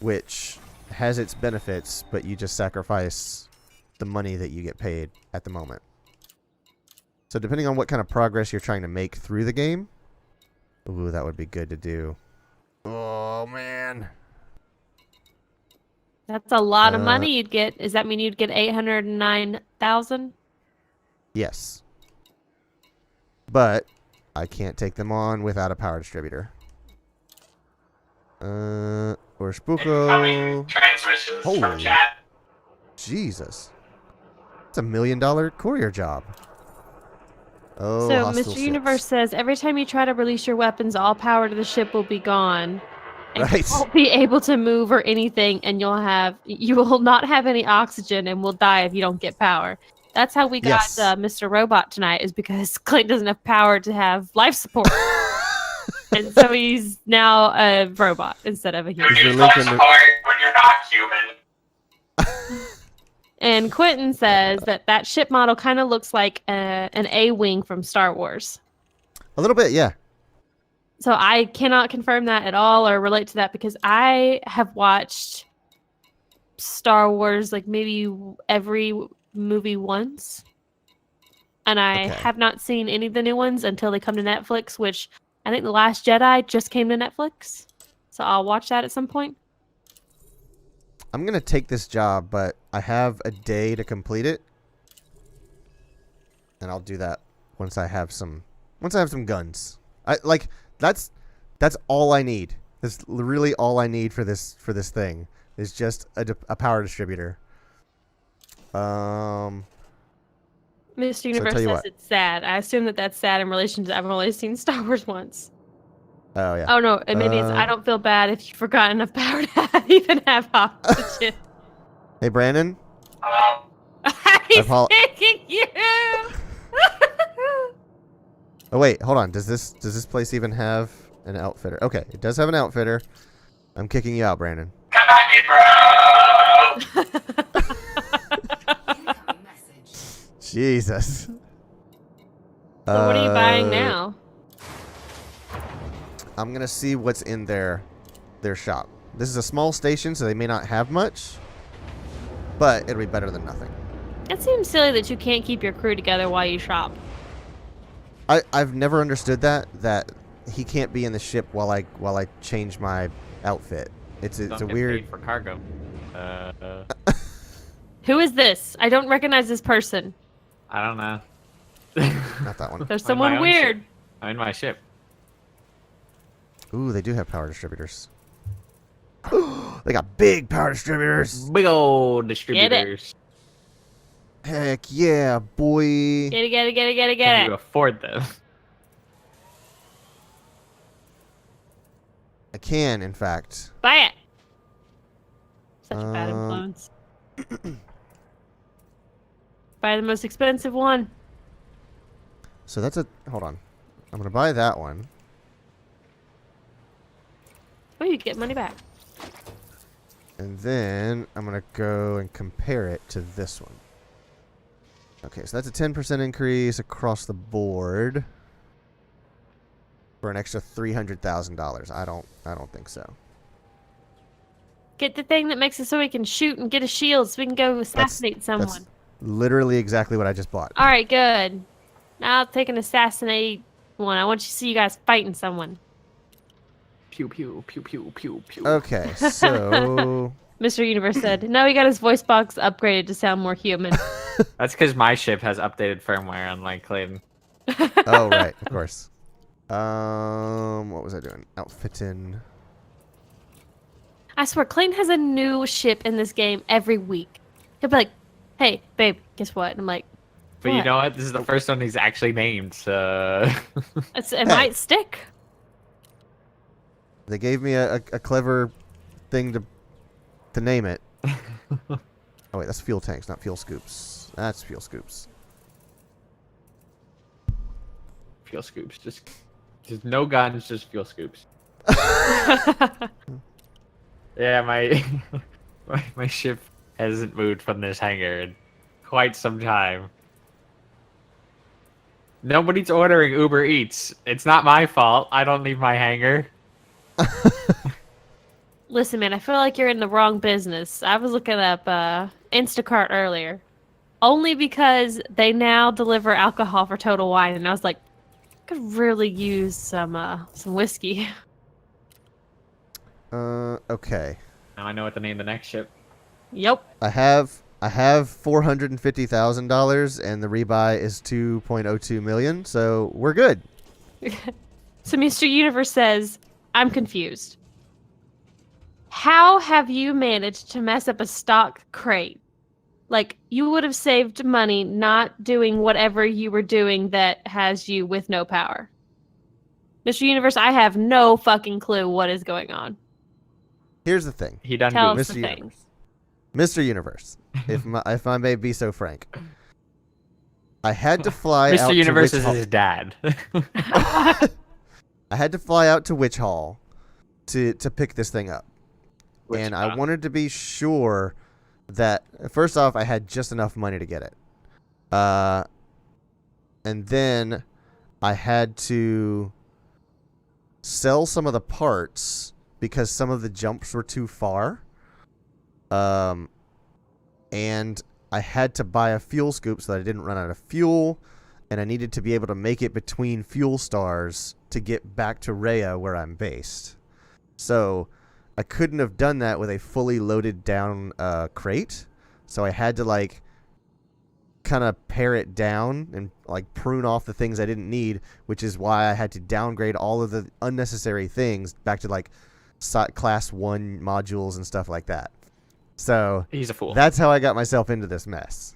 which has its benefits, but you just sacrifice the money that you get paid at the moment. So depending on what kind of progress you're trying to make through the game, ooh, that would be good to do. Oh man. That's a lot of money you'd get. Does that mean you'd get 809,000? Yes. But I can't take them on without a power distributor. Or Spooko. Transmissions from Holy chat. Jesus. It's $1 million courier job. Oh, So, hostile Mr. Universe ships. says every time you try to release your weapons, all power to the ship will be gone. And Right. you won't be able to move or anything, and you will not have any oxygen and will die if you don't get power. That's how we got Yes. Mr. Robot tonight, is because Krait doesn't have power to have life support. And so he's now a robot instead of a You human. Is need your life link in the- support when you're not human. And Quentin says that ship model kind of looks like an A-wing from Star Wars. A little bit, yeah. So I cannot confirm that at all or relate to that because I have watched Star Wars like maybe every movie once. And I Okay. have not seen any of the new ones until they come to Netflix, which I think The Last Jedi just came to Netflix. So I'll watch that at some point. I'm going to take this job, but I have a day to complete it. And I'll do that once I have some guns. That's all I need. That's really all I need for this thing is just a power distributor. Mr. So Universe tell you says what. it's sad. I assume that that's sad in relation to I've only seen Star Wars once. Oh yeah. Oh no, and maybe it's I don't feel bad if you forgot enough power to even have oxygen. Hey Brandon. Hello? He's apo- picking you. Oh wait, hold on. Does this place even have an outfitter? Okay, it does have an outfitter. I'm kicking you out, Brandon. Come at me, bro! Incoming message. Jesus. So what are you buying now? I'm gonna see what's in their shop. This is a small station, so they may not have much, but it'll be better than nothing. It seems silly that you can't keep your crew together while you shop. I've never understood that he can't be in the ship while I change my outfit. It's Don't a get weird. paid for cargo. Who is this? I don't recognize this person. I don't know. Not that one. There's I'm in my someone own weird. ship. I'm in my ship. Ooh, they do have power distributors. They got big power distributors. Big old distributors. Heck yeah, boy. Get it, get it, get it, get it, Can get you it. afford them? I can, in fact. Buy it. Such a bad Um, influence. Buy the most expensive one. So that's a. Hold on. I'm gonna buy that one. Oh, you get money back. And then I'm going to go and compare it to this one. Okay, so that's a 10% increase across the board for an extra $300,000. I don't think so. Get the thing that makes it so we can shoot and get a shield so we can go assassinate someone. That's literally exactly what I just bought. All right, good. Now I'll take an assassinate one. I want you to see you guys fighting someone. Pew pew pew pew pew pew. Okay, so Mr. Universe said, no, he got his voice box upgraded to sound more human. That's because my ship has updated firmware, unlike Clayton. oh right, of course. What was I doing? Outfitting. I swear, Clayton has a new ship in this game every week. He'll be like, hey, babe, guess what? And I'm like, But you what? know what? This is the first one he's actually named, so... It might stick. They gave me a clever thing to name it. Oh wait, that's fuel tanks, not fuel scoops. That's fuel scoops. Fuel scoops. Just no guns, just fuel scoops. Yeah, my ship hasn't moved from this hangar in quite some time. Nobody's ordering Uber Eats. It's not my fault. I don't leave my hangar. Listen, man, I feel like you're in the wrong business. I was looking up Instacart earlier. Only because they now deliver alcohol for Total Wine, and I was like, I could really use some whiskey. Okay. Now I know what to name the next ship. Yep. I have $450,000 and the rebuy is 2.02 million, so we're good. So Mr. Universe says, I'm confused. How have you managed to mess up a stock Krait? Like, you would have saved money not doing whatever you were doing that has you with no power. Mr. Universe, I have no fucking clue what is going on. Here's the thing. He done Tell goofed. us the Mr. things. Mr. Universe, if I may be so frank, I had to fly out Mr. Universe to is Witch his dad. I had to fly out to Witch Hall to pick this thing up. And I wanted to be sure that, first off, I had just enough money to get it. And then I had to sell some of the parts because some of the jumps were too far. And I had to buy a fuel scoop so that I didn't run out of fuel. And I needed to be able to make it between fuel stars to get back to Rhea where I'm based. So I couldn't have done that with a fully loaded down Krait. So I had to like kind of pare it down and like prune off the things I didn't need, which is why I had to downgrade all of the unnecessary things back to like class 1 modules and stuff like that. So He's a fool. that's how I got myself into this mess.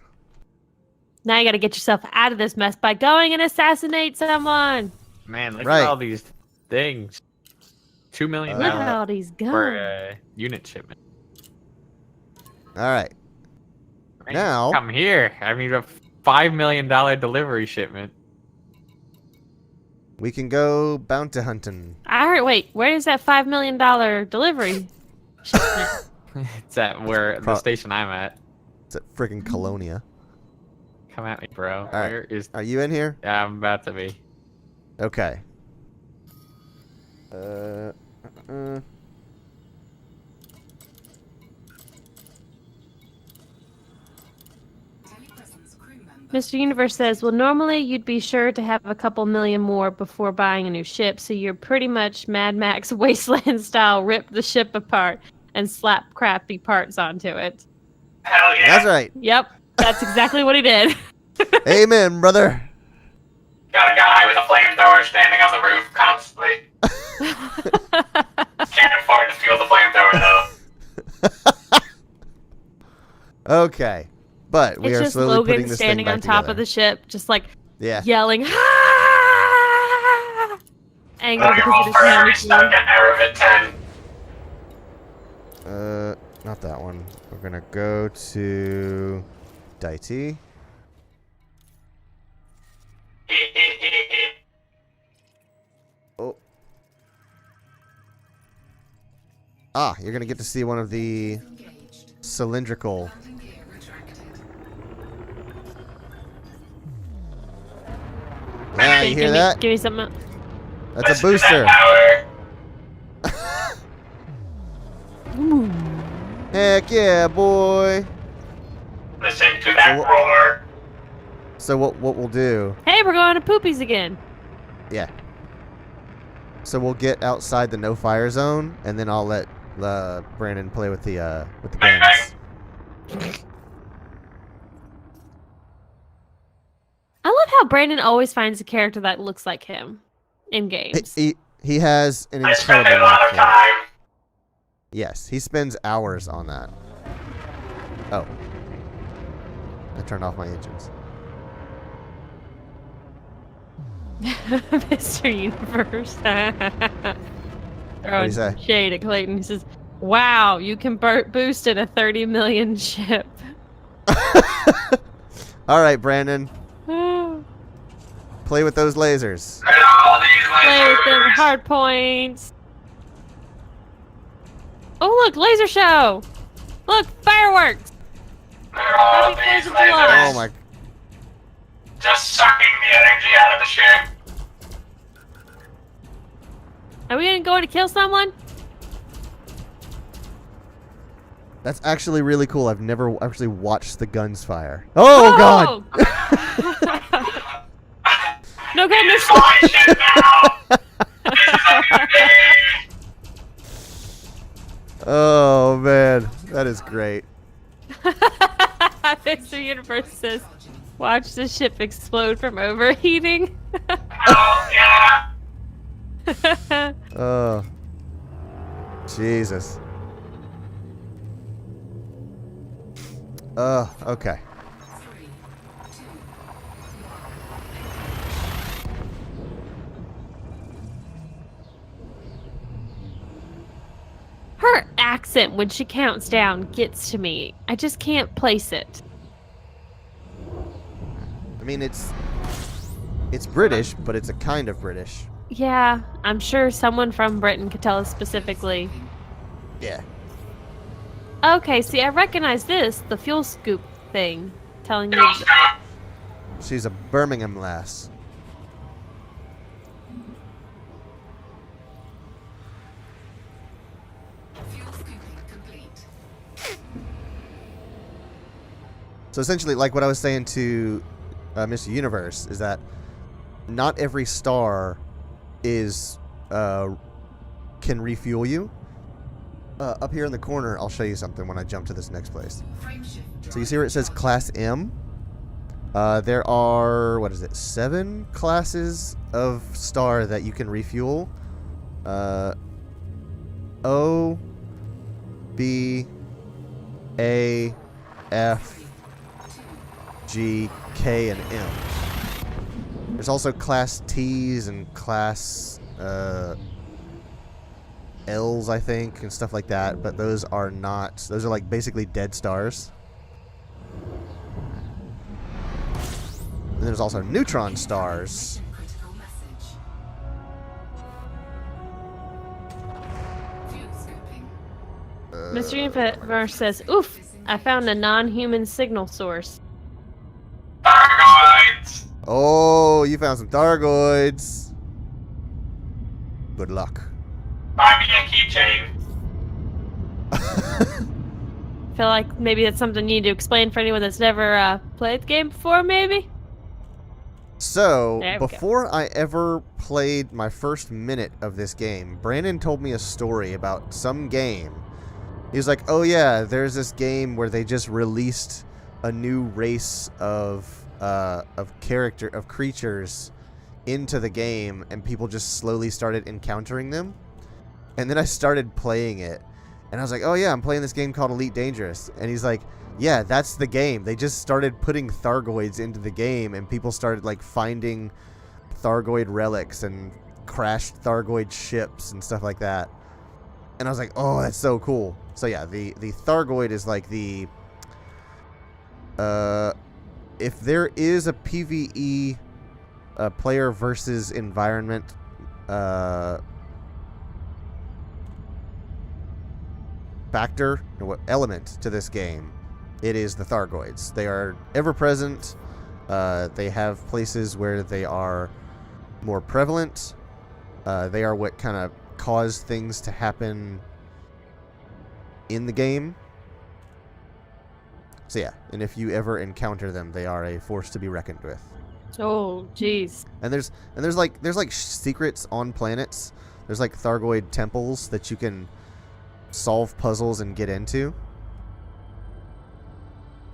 Now you gotta get yourself out of this mess by going and assassinate someone. Man, look Right. at all these things. $2 million Look at all these guns. for unit shipment. All right. Man, Now- come here. I mean, a $5 million delivery shipment. We can go bounty hunting. I heard. Wait, where is that $5 million delivery? shipment? It's at where the Pro- station I'm at. It's at freaking Colonia. Come at me, bro. right. Where is? Are you in here? Yeah, I'm about to be. Okay. Mr. Universe says, well, normally you'd be sure to have a couple million more before buying a new ship, so you're pretty much Mad Max Wasteland style rip the ship apart and slap crappy parts onto it. Hell yeah. That's right. Yep, that's exactly what he did. Amen, brother. Got a guy with a flamethrower standing on the roof constantly. Can't afford to fuel the flamethrower though. Okay. But we It's are just slowly putting Logan this standing thing on back top together. of the ship, just like Yeah. yelling, "Ah!" Angry You're because all it is forever now stuck at Arabic 10. Not that one. We're gonna go to Daiti. Oh. Ah, you're gonna get to see one of the Engaged. cylindrical. Landing gear retracted. Ah, you hear that? Give me something. That's a Listen to booster. that Heck yeah, boy. power. Listen to that So roar. So what we'll do? Hey, we're going to poopies again. Yeah. So we'll get outside the no fire zone, and then I'll let Brandon play with the guns. I love how Brandon always finds a character that looks like him in games. He has an I spent incredible a lot knack of for it. time. Yes, he spends hours on that. Oh. I turned off my engines. Mr. Universe. What'd he say? Shade at Clayton. He says, wow, you can boost in a 30 million ship. All right, Brandon. Play with those lasers. Look at all these Play with them lasers. hard points. Oh, look, laser show. Look, fireworks. Look at all Happy these 4th of July. lasers. Oh my. Just sucking the energy out of the ship. Are we going to kill someone? That's actually really cool. I've never actually watched the guns fire. Oh god. No goodness. Fly shit now. This is a new day. Oh man, that is great. Mr. Universe says, watch the ship explode from overheating. Oh yeah. Oh. Jesus. Okay. 3, 2, Her accent when she counts down gets to me. I just can't place it. I mean, it's British, but it's a kind of British. Yeah, I'm sure someone from Britain could tell us specifically. Yeah. Okay, see, I recognize this, the fuel scoop thing, telling me. Fuel scoop. She's a Birmingham lass. fuel scooping complete. So essentially, like what I was saying to Mr. Universe, is that not every star is can refuel you. Up here in the corner, I'll show you something when I jump to this next place. Frameshift So you see where it says Class M? There are, 7 classes of star that you can refuel. O, B, A, F, G, K, and M. There's also Class T's and Class L's, I think, and stuff like that, but those are not, those are like basically dead stars. And there's also neutron stars. critical message. Fuel scooping. Mr. Universe says, oof, I found a non-human signal source. Thargoids. Oh, you found some Thargoids. Good luck. Buy me a keychain. feel like maybe that's something you need to explain for anyone that's never played the game before, maybe? So, There we go. before I ever played my first minute of this game, Brandon told me a story about some game. He was like, oh yeah, there's this game where they just released a new race of creatures into the game, and people just slowly started encountering them. And then I started playing it, and I was like, oh yeah, I'm playing this game called Elite Dangerous. And he's like, yeah, that's the game. They just started putting Thargoids into the game, and people started like finding Thargoid relics and crashed Thargoid ships and stuff like that. And I was like, oh, that's so cool. So yeah, the Thargoid is like the if there is a PvE player versus environment factor, element to this game, it is the Thargoids. They are ever present. They have places where they are more prevalent. They are what kind of cause things to happen in the game. So yeah, and if you ever encounter them, they are a force to be reckoned with. Oh, jeez. And there's like secrets on planets. There's like Thargoid temples that you can solve puzzles and get into.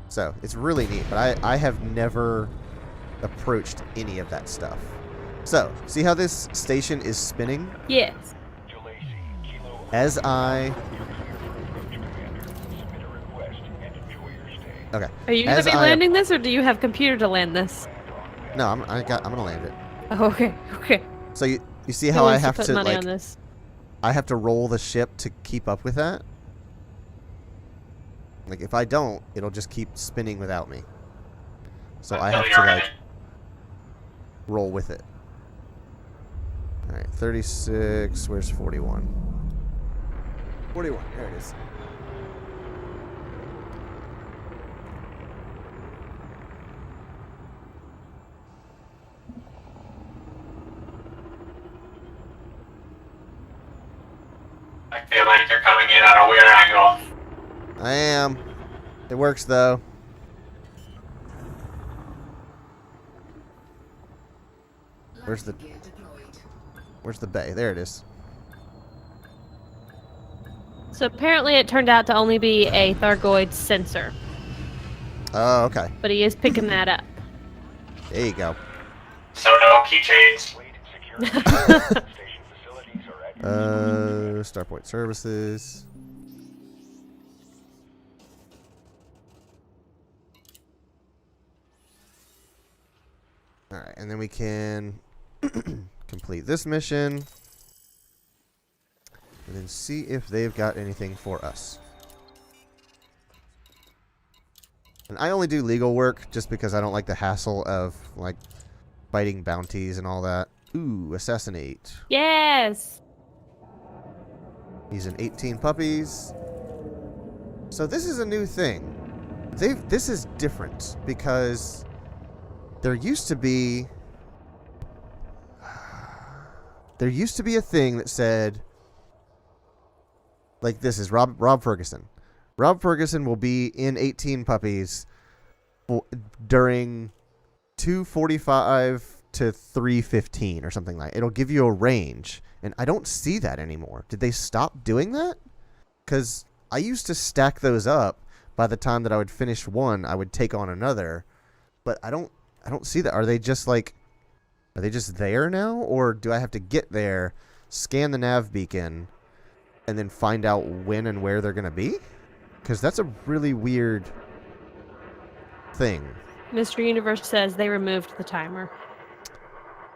So it's really neat, but I have never approached any of that stuff. So, see how this station is spinning? Yes. As I... Okay. Are you going As to be I- landing this, or do you have computer to land this? No, I'm gonna land it. Oh, okay, okay. So you see Who how I wants have put to money like on this? I have to roll the ship to keep up with that? Like, if I don't, it'll just keep spinning without me. So I have to, like, roll with it. Alright, 36. Where's 41? 41. There it is. I feel like you're coming in at a weird angle. I am. It works, though. Where's the... Gear deployed. Where's the bay? There it is. So apparently it turned out to only be a Thargoid sensor, Oh, okay. but he is picking that up. There you go. So no keychains. Starpoint services. Alright, and then we can complete this mission. And then see if they've got anything for us. And I only do legal work just because I don't like the hassle of, like, fighting bounties and all that. Ooh, assassinate. Yes! He's in 18 puppies. So this is a new thing. This is different because there used to be a thing that said, like, this is Rob Ferguson. Rob Ferguson will be in 18 puppies during 2:45 to 3:15 or something like that. It'll give you a range, and I don't see that anymore. Did they stop doing that? Because I used to stack those up. By the time that I would finish one, I would take on another, but I don't see that. Are they just there now, or do I have to get there, scan the nav beacon, and then find out when and where they're gonna be? Because that's a really weird thing. Mr. Universe says they removed the timer.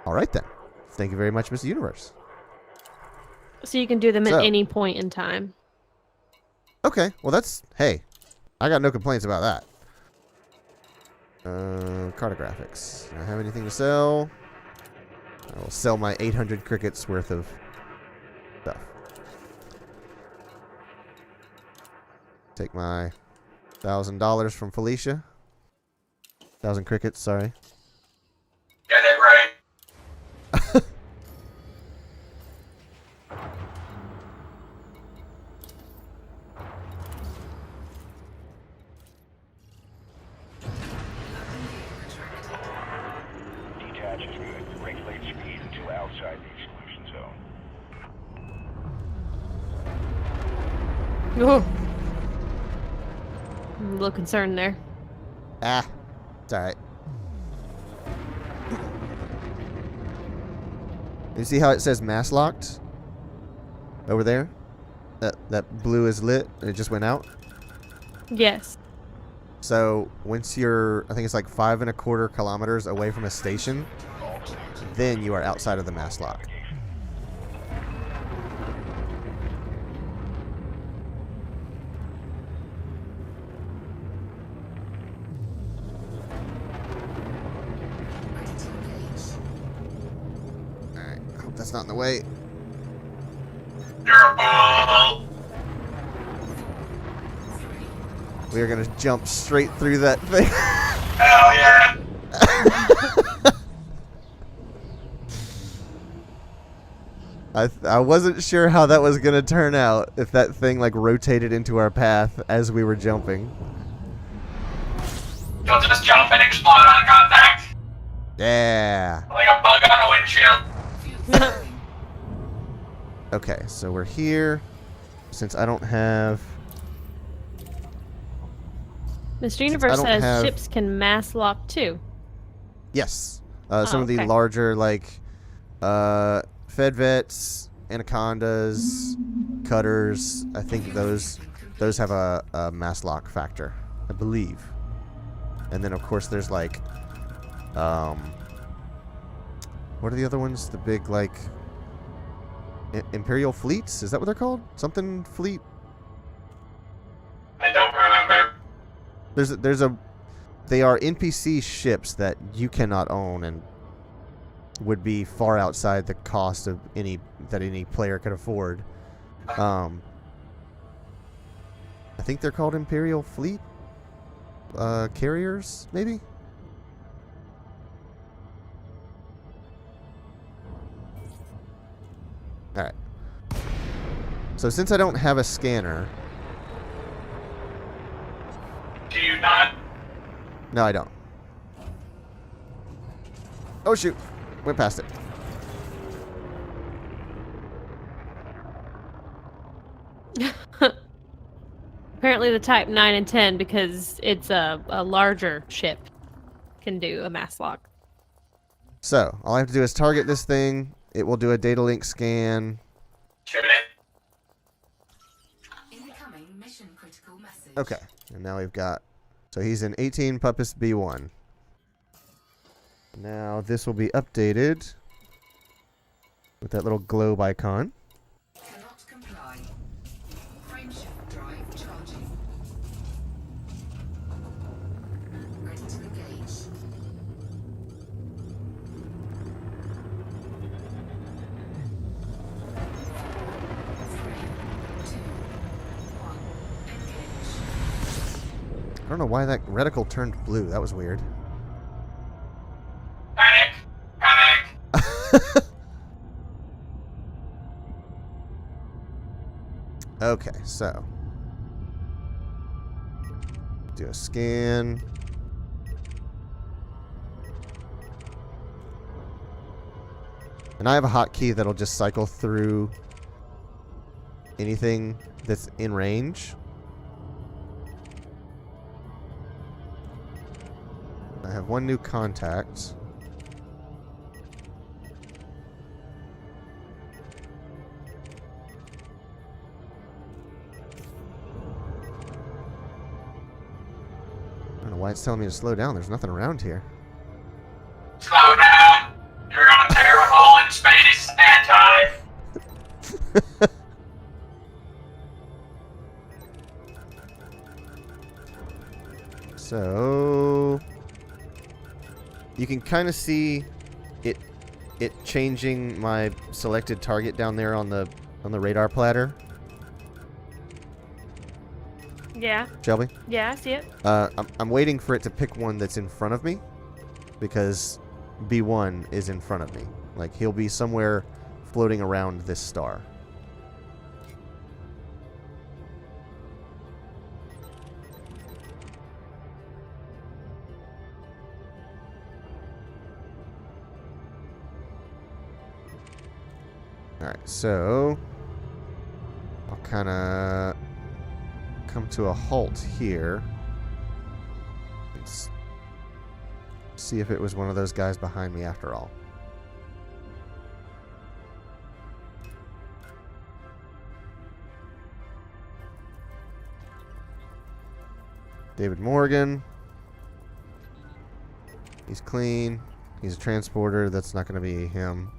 All right then. Thank you very much, Mr. Universe. So you can do them So- at any point in time. Okay, well hey, I got no complaints about that. Cartographics. Do I have anything to sell? I will sell my 800 crickets worth of stuff. Take my $1,000 from Felicia. 1,000 crickets, sorry. Get it right. Oh. I'm a little concerned there. Ah, it's alright. You see how it says mass locked? Over there? That blue is lit and it just went out? Yes. So once you're, I think it's like 5.25 kilometers away from a station, then you are outside of the mass lock. Alright, I hope that's not in the way. We are gonna jump straight through that thing. Hell yeah! I wasn't sure how that was gonna turn out if that thing like rotated into our path as we were jumping. You'll just jump and explode on contact. Yeah. Like a bug on a windshield. Okay, so we're here. Since I don't have. Mr. I Universe don't says have- ships can mass lock too. Yes. Some of the okay. larger like Fed Vets, Anacondas, Cutters. I think those have a mass lock factor, I believe. And then of course there's like what are the other ones? The big like Imperial fleets? Is that what they're called? Something fleet? I don't remember. They are NPC ships that you cannot own and would be far outside the cost of any player could afford. I think they're called Imperial Fleet carriers, maybe? Alright. So since I don't have a scanner... Do you not? No, I don't. Oh, shoot. Went past it. Apparently the type 9 and 10, because it's a larger ship, can do a mass lock. So, all I have to do is target this thing. It will do a data link scan. Shoot it. Incoming mission critical message. Okay. And now we've got... So he's in 18 Puppis B1. Now this will be updated with that little globe icon. Cannot comply. Frameshift drive charging. Ready to engage. 3, 2, 1. Engage. I don't know why that reticle turned blue. That was weird. Panic. Panic. Okay, so do a scan. And I have a hotkey that'll just cycle through anything that's in range. I have one new contact. I don't know why it's telling me to slow down. There's nothing around here. Slow down. You're gonna tear a hole in space and time. So you can kind of see it changing my selected target down there on the radar platter. Yeah. Shelby, Yeah, I see it. I'm waiting for it to pick one that's in front of me because B1 is in front of me. Like he'll be somewhere floating around this star. Alright, so I'll kind of come to a halt here. Let's see if it was one of those guys behind me after all. David Morgan. He's clean. He's a transporter. That's not going to be him.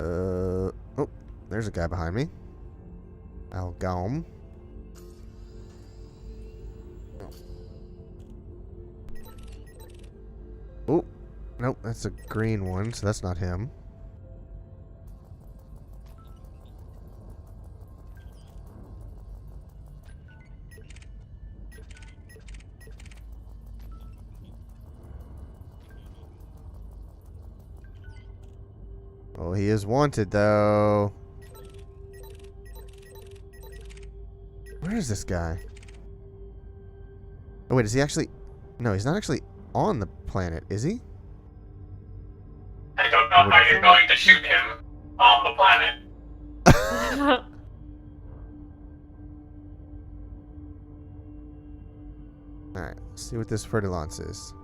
Oh, there's a guy behind me. Al Gaum. Oh, nope, that's a green one, so that's not him. Oh, he is wanted, though. Where is this guy? Oh, wait, is he actually... No, he's not actually on the planet, is he? I don't know how you're going to shoot him on the planet. Alright, let's see what this Ferdilance is.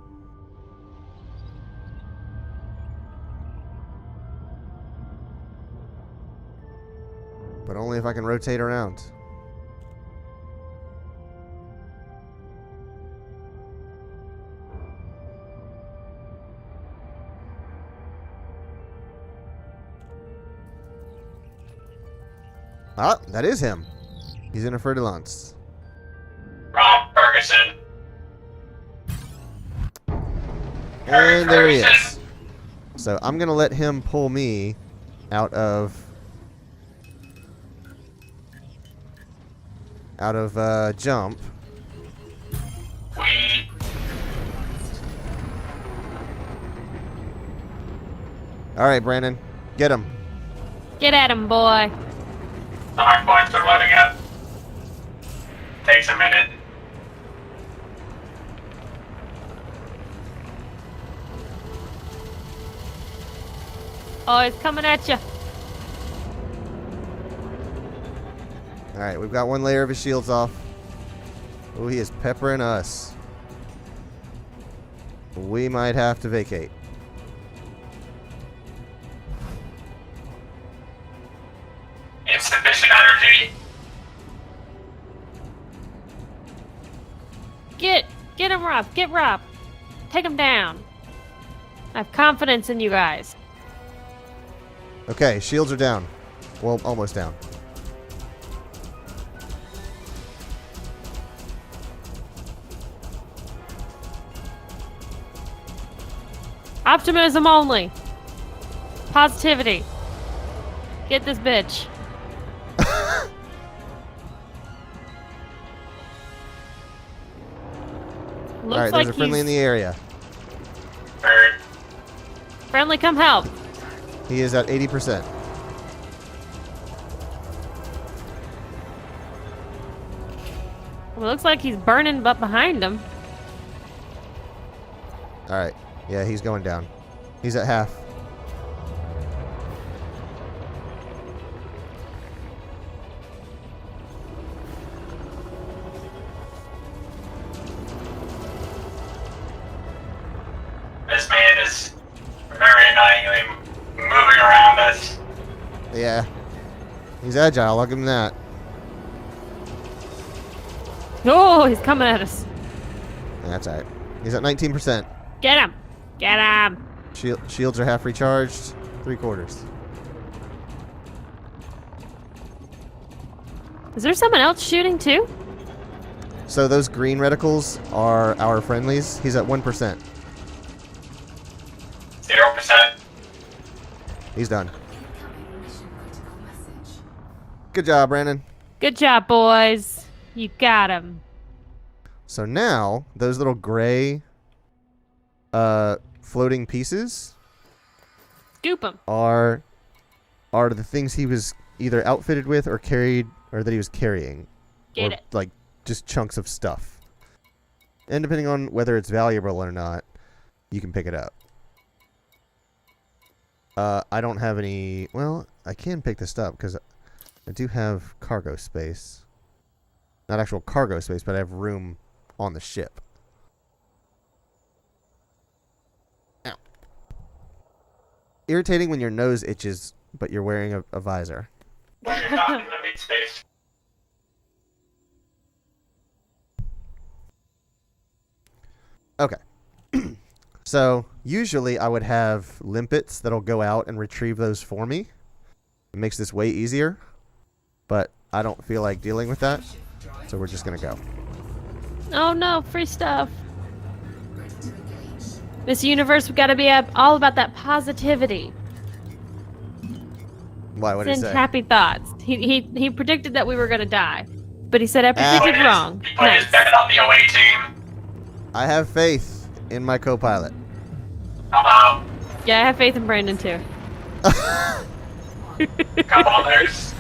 But only if I can rotate around. Ah, that is him. He's in a Ferdilance. Rob Ferguson. And there he is. So I'm going to let him pull me out of jump. All right, Brandon, get him. Get at him, boy. The hard points are loading up. Takes a minute. Oh, he's coming at you. All right, we've got one layer of his shields off. Oh, he is peppering us. We might have to vacate. Insufficient energy. Get him, Rob. Get Rob. Take him down. I have confidence in you guys. Okay, shields are down. Well, almost down. Optimism only. Positivity. Get this bitch. Looks All right, like there's a friendly in the area. Bird. friendly. Come help. He is at 80%. Well, it looks like he's burning up behind him. All right. Yeah, he's going down. He's at half. This man is very annoyingly moving around us. Yeah. He's agile. I'll give him that. Oh, he's coming at us. That's all right. He's at 19%. Get him. Get him. Shields are half recharged. 3/4. Is there someone else shooting too? So those green reticles are our friendlies. He's at 1%. 0%. He's done. Incoming mission critical message. Good job, Brandon. Good job, boys. You got him. So now those little gray floating pieces Scoop him. are the things he was either outfitted with or carried, or that he was carrying. Get or it. like just chunks of stuff. And depending on whether it's valuable or not, you can pick it up. I don't have any... Well, I can pick this up because I do have cargo space. Not actual cargo space, but I have room on the ship. Ow. Irritating when your nose itches, but you're wearing a visor. Well, you're not in the mid space. Okay. So, usually I would have limpets that'll go out and retrieve those for me. It makes this way easier. But I don't feel like dealing with that. So we're just going to go. Oh no, free stuff. Miss Universe, we gotta be all about that positivity. Why? What did he Send say? happy thoughts. He predicted that we were gonna die. But he said I predicted wrong. He put his bet on the away team. I have faith in my co-pilot. Hello. Yeah, I have faith in Brandon too. Come on, there's.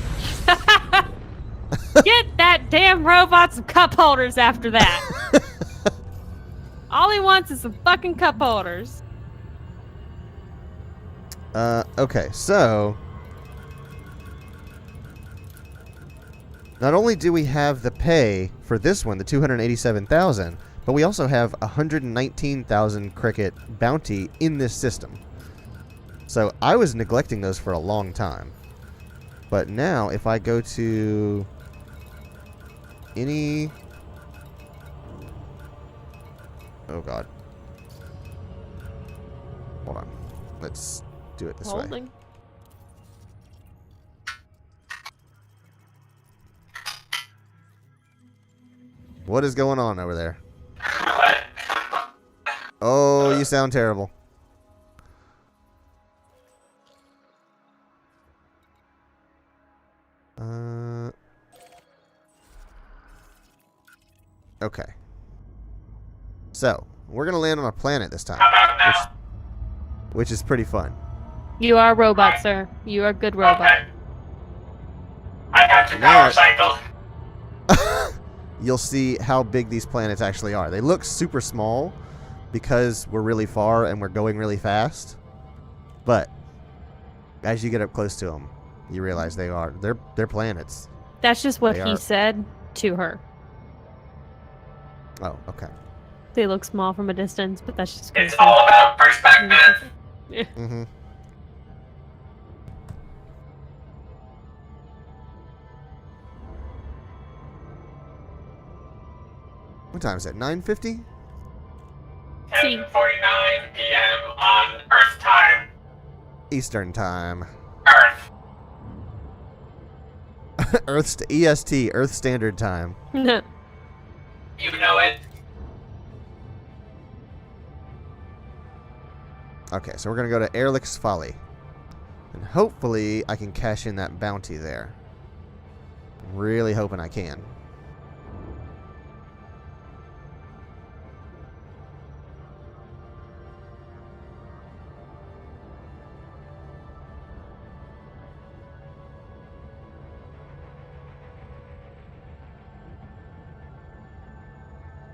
Get that damn robot some cup holders after that. All he wants is some fucking cup holders. Okay, so not only do we have the pay for this one, the 287,000, but we also have 119,000 cricket bounty in this system. So I was neglecting those for a long time. But now, if I go to any... Oh, God. Hold on. Let's do it this way. Holding. What is going on over there? Oh, you sound terrible. Okay. So, we're going to land on a planet this time, which is pretty fun. You are a robot, sir. You are a good robot. Okay. I have to power cycle. You'll see how big these planets actually are. They look super small because we're really far and we're going really fast. But as you get up close to them, you realize they're planets. That's just what They he are. said to her. Oh, okay. They look small from a distance, but that's just It's all about perspective. Mm-hmm. What time is it? 9:50? 10:49 p.m. on Earth time. Eastern time. Earth. EST, Earth Standard Time. No. You know it. Okay, so we're going to go to Ehrlich's Folly. And hopefully I can cash in that bounty there. I'm really hoping I can.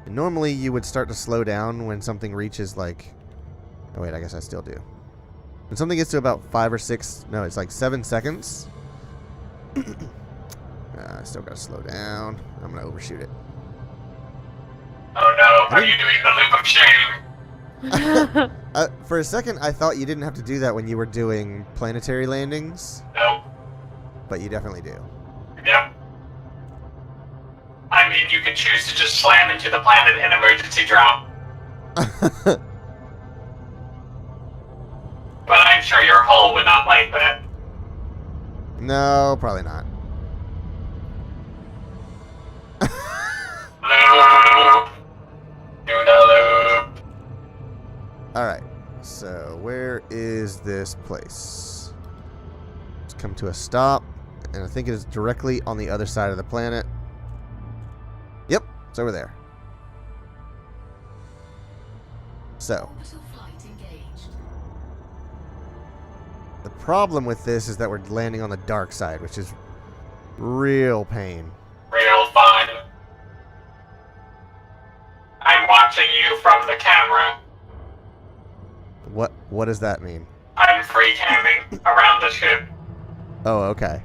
Normally you would start to slow down when something reaches like... Oh wait, I guess I still do. When something gets to about 5 or 6... No, it's like 7 seconds. I still gotta slow down. I'm gonna overshoot it. Oh no, are you doing the loop of shame? For a second, I thought you didn't have to do that when you were doing planetary landings. No. But you definitely do. Yep. I mean, you can choose to just slam into the planet in emergency drop. But I'm sure your hull would not like that. No, probably not. Loop. Do the loop. Alright, so where is this place? Let's come to a stop, and I think it is directly on the other side of the planet. Yep, it's over there. So, Orbital flight engaged. the problem with this is that we're landing on the dark side, which is real pain. Real fun. I'm watching you from the camera. What does that mean? I'm free camming around the ship. Oh, okay.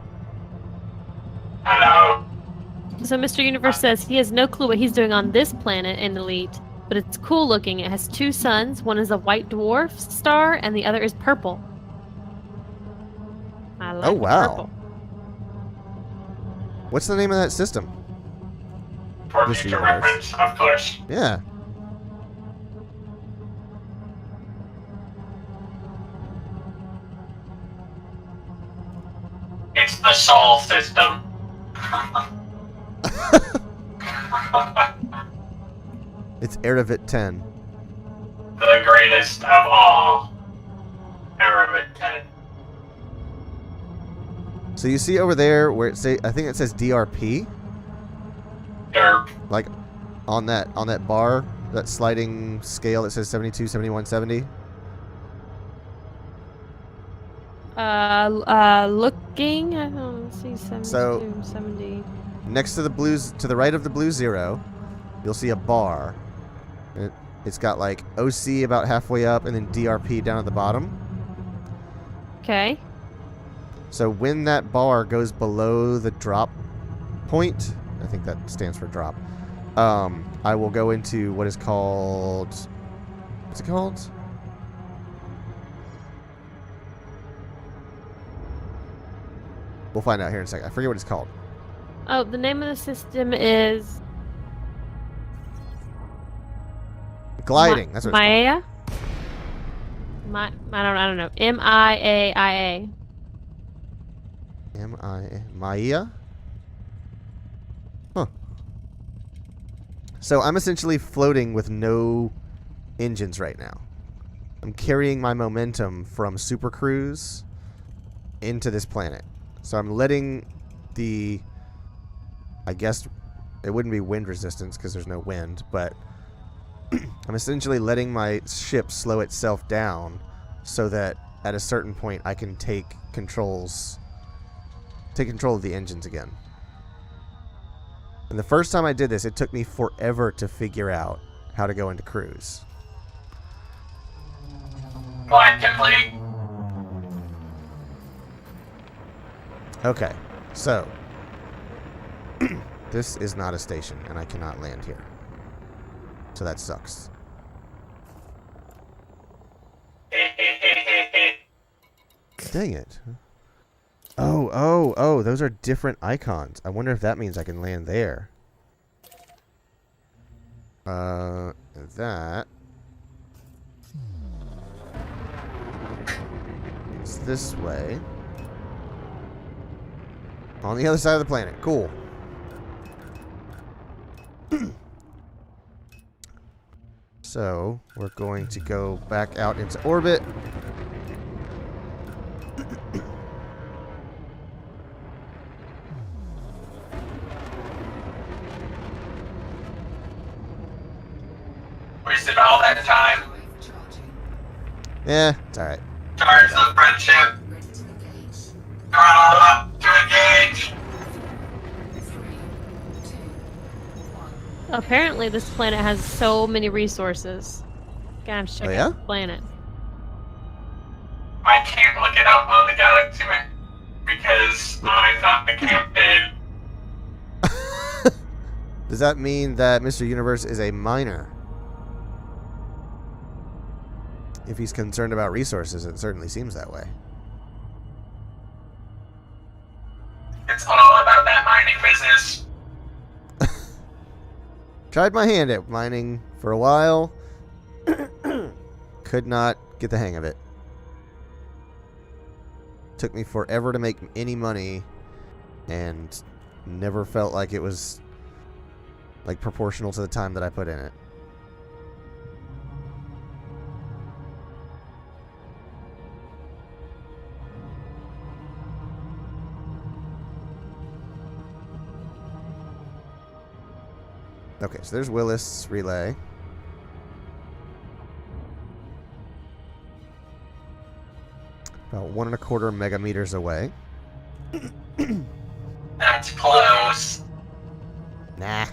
So Mr. Universe says he has no clue what he's doing on this planet in Elite, but it's cool looking. It has 2 suns. One is a white dwarf star, and the other is purple. I like Oh, wow. purple. What's the name of that system? For Mr. future Universe. reference, of course. Yeah. It's the Sol system. It's Eravit 10. The greatest of all. Arabic 10. So you see over there where it say I think it says DRP, Derp. like on that bar, that sliding scale that says 72, 71, 70. Looking. I don't see 72, So- 70. Next to the blues, to the right of the blue 0, you'll see a bar. It's got like OC about halfway up and then DRP down at the bottom. Okay. So when that bar goes below the drop point, I think that stands for drop, I will go into what is called... What's it called? We'll find out here in a second. I forget what it's called. Oh, the name of the system is Gliding. That's what it's Maya. I don't know. MIAIA. called. Maya? Huh. So I'm essentially floating with no engines right now. I'm carrying my momentum from Super Cruise into this planet. So I'm letting the... I guess it wouldn't be wind resistance because there's no wind, but I'm essentially letting my ship slow itself down so that at a certain point I can take control of the engines again. And the first time I did this, it took me forever to figure out how to go into cruise. Flight complete. Okay, so this is not a station, and I cannot land here. So that sucks. Dang it. Oh, those are different icons. I wonder if that means I can land there. That is this way. On the other side of the planet. Cool. So, we're going to go back out into orbit. Wasted all that time. Yeah, it's alright. Charge the friendship. Ready to engage. Throttle up to engage. 3, 2, 1. Apparently, this planet has so many resources. Gotta check Oh, yeah? out the planet. I can't look it up on the galaxy map because I'm not the captain. Does that mean that Mr. Universe is a miner? If he's concerned about resources, it certainly seems that way. It's all about that mining business. Tried my hand at mining for a while. Could not get the hang of it. Took me forever to make any money and never felt like it was like proportional to the time that I put in it. Okay, so there's Willis Relay. About 1.25 megameters away. That's close. Nah.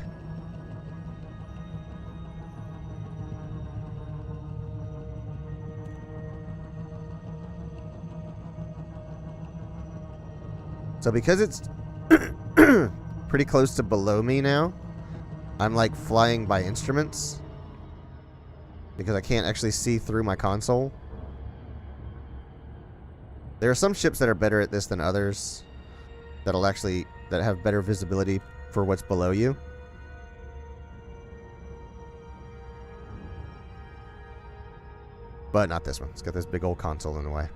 So because it's pretty close to below me now. I'm like flying by instruments because I can't actually see through my console. There are some ships that are better at this than others that have better visibility for what's below you. But not this one. It's got this big old console in the way.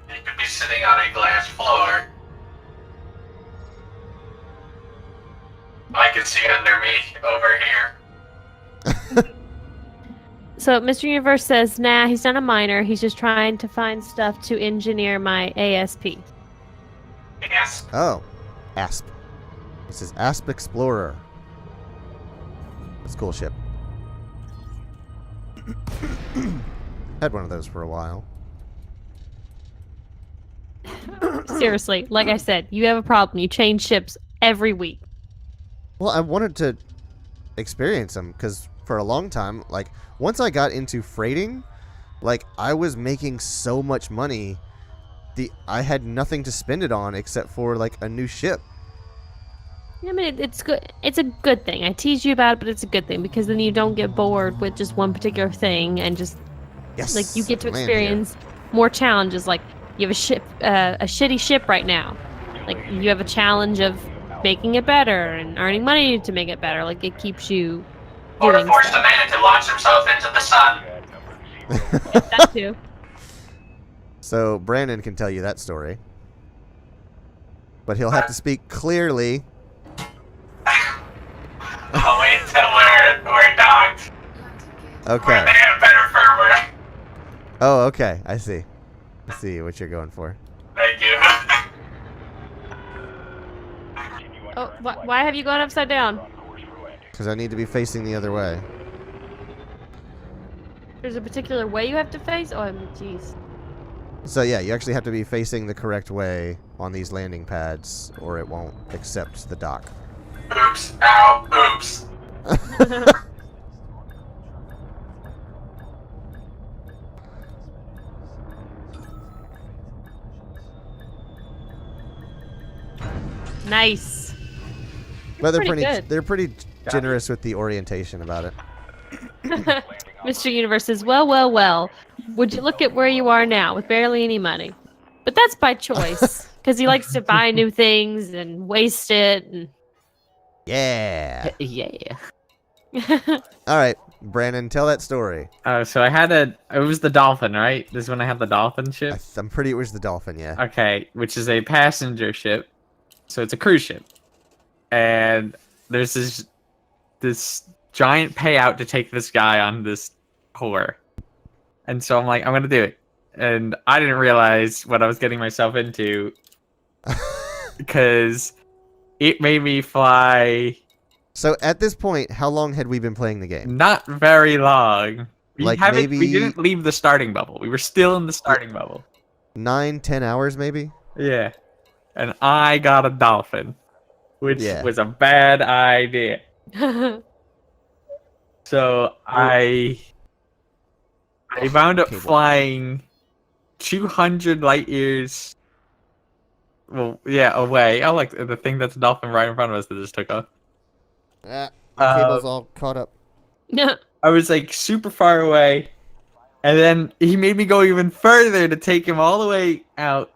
You could be sitting on a glass floor. I can see under me over here. So Mr. Universe says, nah, he's not a miner. He's just trying to find stuff to engineer my ASP. Yes. Oh, ASP. This is ASP Explorer. It's a cool ship. Had one of those for a while. Seriously, like I said, you have a problem. You change ships every week. Well, I wanted to experience them because for a long time, like, once I got into freighting, like, I was making so much money, I had nothing to spend it on except for, like, a new ship. I mean, it's good. It's a good thing. I tease you about it, but it's a good thing because then you don't get bored with just one particular thing and just, Yes. like, you get to land here. experience more challenges. Like, you have a shitty ship right now. Like, you have a challenge of making it better and earning money to make it better. Like, it keeps you Or doing force the stuff. man to launch himself into the sun. That too. So Brandon can tell you that story, but he'll have to speak clearly. I'll wait until we're docked. Okay. Where they have better firmware. Oh, okay. I see. I see what you're going for. Thank you. Oh, why have you gone upside down? Because I need to be facing the other way. There's a particular way you have to face? Oh, jeez. So yeah, you actually have to be facing the correct way on these landing pads, or it won't accept the dock. Oops. Ow. Oops. Nice. But they're pretty good. they're pretty generous with the orientation about it. Mr. Universe says, well. Would you look at where you are now with barely any money? But that's by choice, because he likes to buy new things and waste it. And... Yeah. Yeah. All right, Brandon, tell that story. So I had it was the Dolphin, right? This is when I had the Dolphin ship? I'm pretty. It was the Dolphin, yeah. Okay, which is a passenger ship. So it's a cruise ship. And there's this giant payout to take this guy on this whore. And so I'm like, I'm going to do it. And I didn't realize what I was getting myself into because it made me fly So at this point, how long had we been playing the game? not very long. We maybe didn't leave the starting bubble. We were still in the starting bubble. 9-10 hours, maybe. Yeah. And I got a Dolphin, which was a bad idea. So I wound up flying 200 light years. Well, yeah, away. I like the thing that's a Dolphin right in front of us that just took off. The cable's all caught up. I was like super far away, and then he made me go even further to take him all the way out,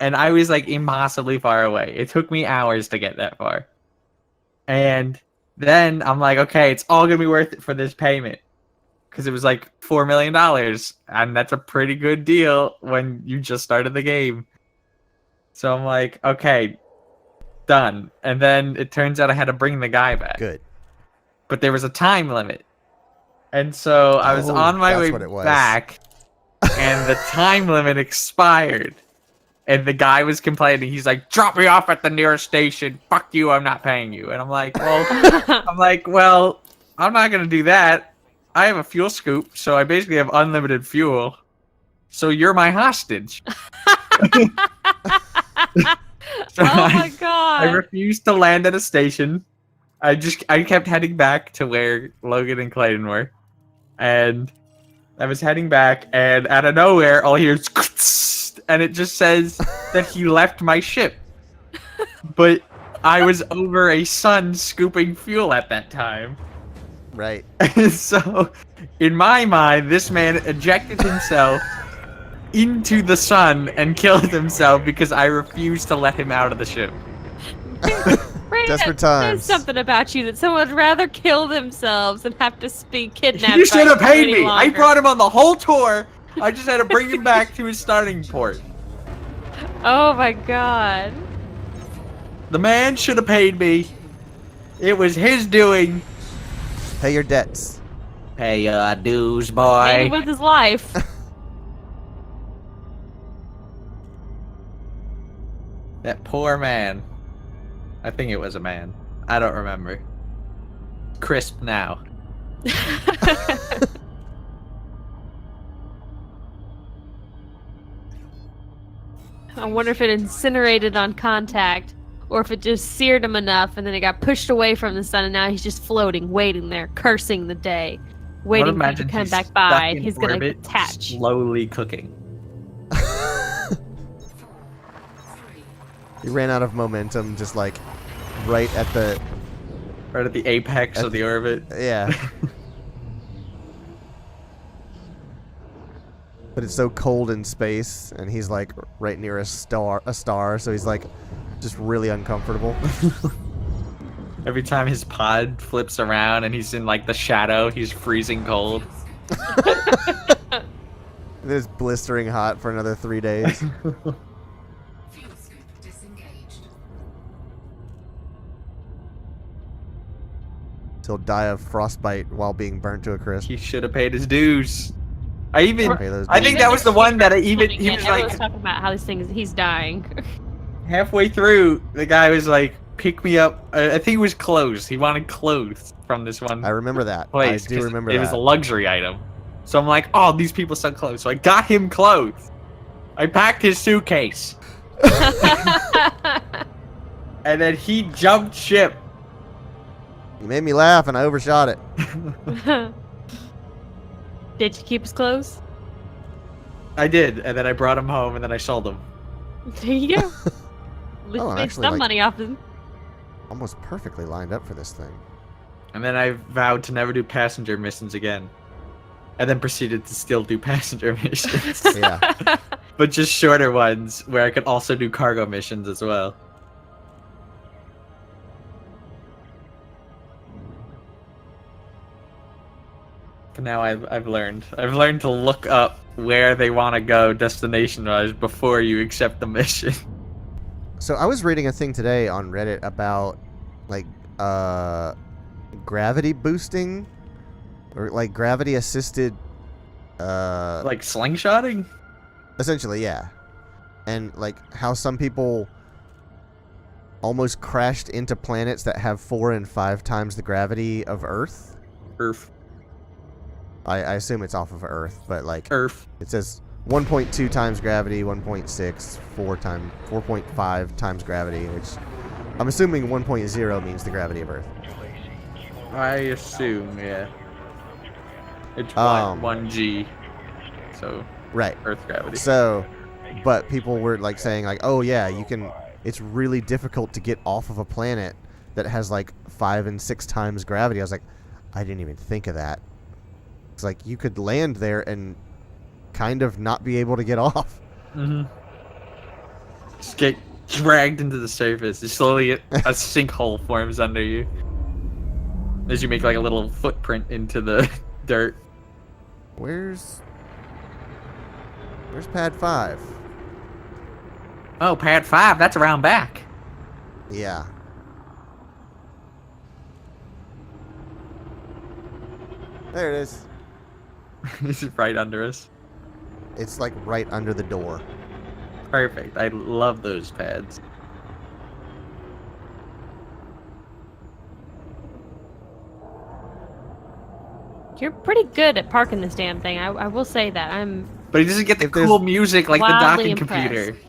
and I was like impossibly far away. It took me hours to get that far. And then I'm like, okay, it's all gonna be worth it for this payment. Because it was like $4 million, and that's a pretty good deal when you just started the game. So I'm like, okay, done. And then it turns out I had to bring the guy back. Good. But there was a time limit. And so I was on my way back, and the time limit expired. And the guy was complaining. He's like, drop me off at the nearest station. Fuck you, I'm not paying you. And I'm like, well, I'm not going to do that. I have a fuel scoop, so I basically have unlimited fuel. So you're my hostage. So oh my god! I refused to land at a station. I kept heading back to where Logan and Clayton were, and I was heading back, and out of nowhere, all I hear is, and it just says that he left my ship. But I was over a sun scooping fuel at that time. Right. So, in my mind, this man ejected himself into the sun and killed himself because I refused to let him out of the ship. Brandon, Desperate there's times. something about you that someone would rather kill themselves than have to be kidnapped. You should have by paid any me. I longer. brought him on the whole tour. I just had to bring him back to his starting port. Oh my god. The man should have paid me. It was his doing. Pay your debts. Pay your dues, Maybe boy. with his life. That poor man. I think it was a man. I don't remember. Crisp now. I wonder if it incinerated on contact, or if it just seared him enough and then it got pushed away from the sun and now he's just floating, waiting there, cursing the day, waiting for you to come back by and he's gonna attach. Slowly cooking. He ran out of momentum, just like right at the Right at the apex of the orbit. yeah. But it's so cold in space, and he's like right near a star, so he's like just really uncomfortable. Every time his pod flips around and he's in like the shadow, he's freezing cold. And it's blistering hot for another 3 days. Fuel scoop disengaged. He'll die of frostbite while being burnt to a crisp. He should have paid his dues. I even, Pay those I dues. think that was the one that he was Everyone's like talking about how this thing is, he's dying. halfway through. The guy was like, "Pick me up." I think it was clothes. He wanted clothes from this one I remember that. place. I do 'cause remember it that. was a luxury item. So I'm like, "Oh, these people sell clothes." So I got him clothes. I packed his suitcase, and then he jumped ship. You made me laugh, and I overshot it. Did you keep his clothes? I did, and then I brought him home, and then I sold him. There you go. At least Oh, you made actually, some like- money off him. Almost perfectly lined up for this thing. And then I vowed to never do passenger missions again. And then proceeded to still do passenger missions. Yeah. But just shorter ones where I could also do cargo missions as well. But now I've learned. I've learned to look up where they want to go destination-wise before you accept the mission. So I was reading a thing today on Reddit about like gravity boosting or like gravity assisted Like slingshotting? essentially, yeah. And like how some people almost crashed into planets that have 4 and 5 times the gravity of Earth. Earth. I assume it's off of Earth, but like Earth. it says 1.2 times gravity, 1.6, 4.5 times gravity, which I'm assuming 1.0 means the gravity of Earth. I assume, yeah. It's 1G. So, Right. Earth gravity. So, but people were like saying like, oh yeah, you can. It's really difficult to get off of a planet that has like 5 and 6 times gravity. I was like, I didn't even think of that. It's like you could land there and kind of not be able to get off. Mm-hmm. Just get dragged into the surface. Just slowly a sinkhole forms under you. As you make like a little footprint into the dirt. Where's pad 5? Oh, pad 5, that's around back. Yeah. There it is. This is right under us. It's like right under the door. Perfect. I love those pads. You're pretty good at parking this damn thing. I will say that. I'm But he doesn't get the If there's- cool music like the Wildly docking computer. impressed.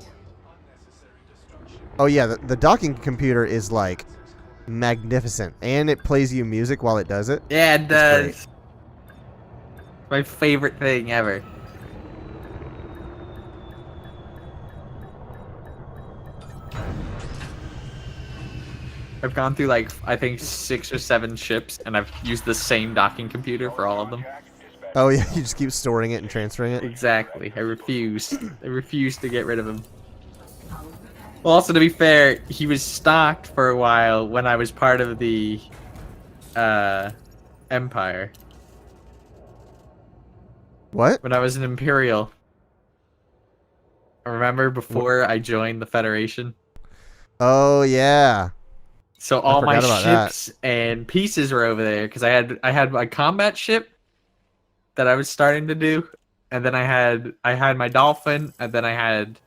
Oh yeah, the docking computer is like magnificent, and it plays you music while it does it. Yeah, it It's does. My favorite thing ever. I've gone through like I think 6 or 7 ships, and I've used the same docking computer for all of them. Oh yeah, you just keep storing it and transferring it. Exactly. I refuse. I refuse to get rid of him. Well, also to be fair, he was stocked for a while when I was part of the Empire. What? When I was an Imperial. Remember before I joined the Federation? Oh yeah. So all my forgot about that. ships and pieces were over there because I had my combat ship that I was starting to do, and then I had my Dolphin, and then I had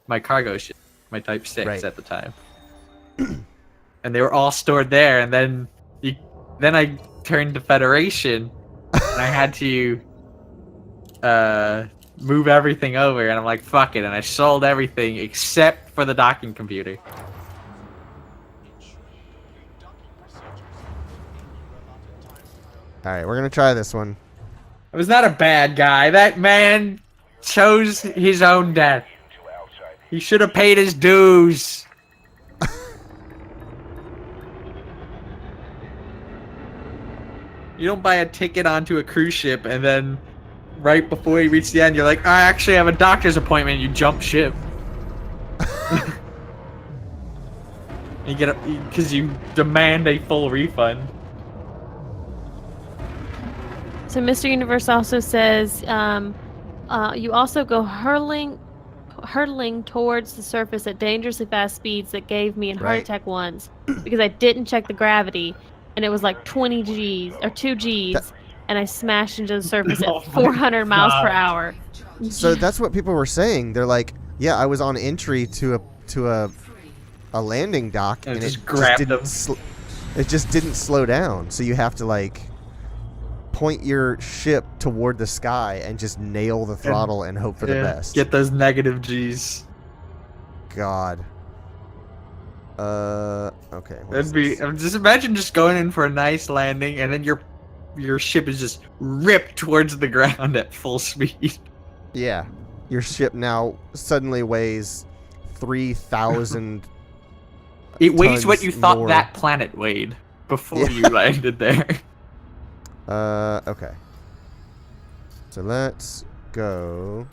my cargo ship, my Type 6 Right. at the time. And they were all stored there, and then I turned to Federation, and I had to move everything over, and I'm like, fuck it, and I sold everything except for the docking computer. All right, we're gonna try this one. I was not a bad guy. That man chose his own death. He should have paid his dues. You don't buy a ticket onto a cruise ship and then right before you reach the end, you're like, I actually have a doctor's appointment. You jump ship. You get because you demand a full refund. So Mr. Universe also says you also go hurtling towards the surface at dangerously fast speeds that gave me a heart Right. attack once because I didn't check the gravity and it was like 20 Gs or 2 Gs and I smashed into the surface Oh at my 400 miles per God. hour. So that's what people were saying. They're like, yeah, I was on entry to a landing dock And and just it grabbed just them. it just didn't slow down. So you have to like point your ship toward the sky and just nail the throttle and hope for the best. Get those negative Gs. God. Okay. what's That'd be this? just imagine just going in for a nice landing and then your ship is just ripped towards the ground at full speed. Yeah. Your ship now suddenly weighs 3,000. It weighs what Tons you thought more. that planet weighed before Yeah. you landed there. Okay. So let's go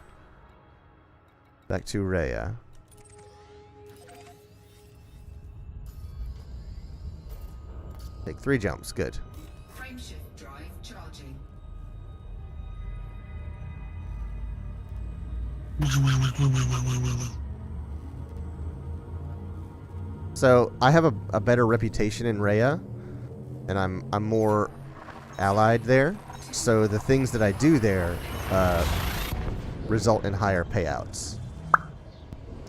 back to Rhea. Take 3 jumps. Good. Frameshift drive charging. So I have a better reputation in Rhea, and I'm more allied there. So the things that I do there result in higher payouts.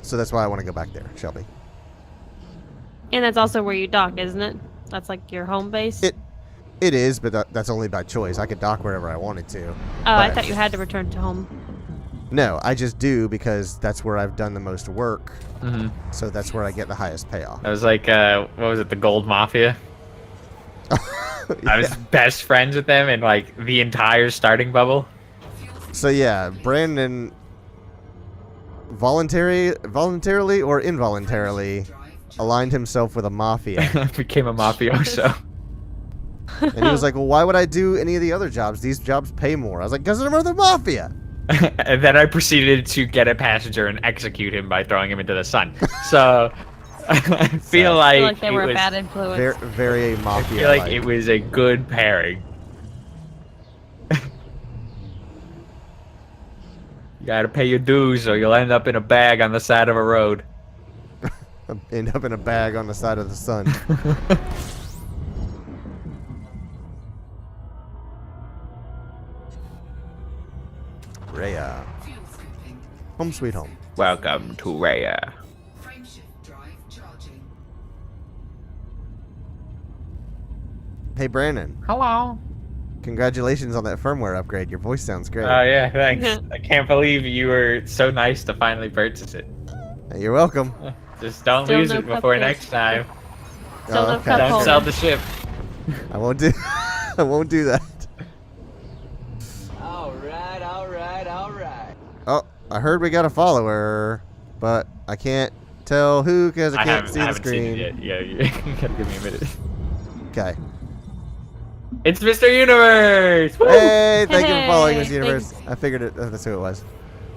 So that's why I want to go back there, Shelby. And that's also where you dock, isn't it? That's like your home base? It is, but that's only by choice. I could dock wherever I wanted to. Oh, I but- thought you had to return to home. No, I just do because that's where I've done the most work. Mm-hmm. So that's where I get the highest payoff. I was like, what was it, the Gold Mafia? I was best friends with them in like the entire starting bubble. So yeah, Brandon voluntarily or involuntarily aligned himself with a mafia. Became a mafioso. And he was like, well, why would I do any of the other jobs? These jobs pay more. I was like, because I'm the mafia. And then I proceeded to get a passenger and execute him by throwing him into the sun. So I feel Sad. I like, feel like they it were a was, bad influence. Very I mafia. feel like it was a good pairing. You gotta pay your dues or you'll end up in a bag on the side of a road. End up in a bag on the side of the sun. Rhea. Fuel scooping. Home sweet home. Welcome to Rhea. Frameshift drive charging. Hey, Brandon. Hello. Congratulations on that firmware upgrade. Your voice sounds great. Oh yeah, thanks. I can't believe you were so nice to finally purchase it. You're welcome. Just don't Still lose no it before cupcakes. next time. Still no okay. cup Don't holder. sell the ship. I won't do. I won't do that. Alright. Oh, I heard we got a follower, but I can't tell who because I can't see I the haven't seen screen. it yet. Yeah, you gotta give me a minute. Okay. It's Mr. Universe! Woo! Hey, thank you for following Hey, Miss Universe. thanks. I figured that's who it was.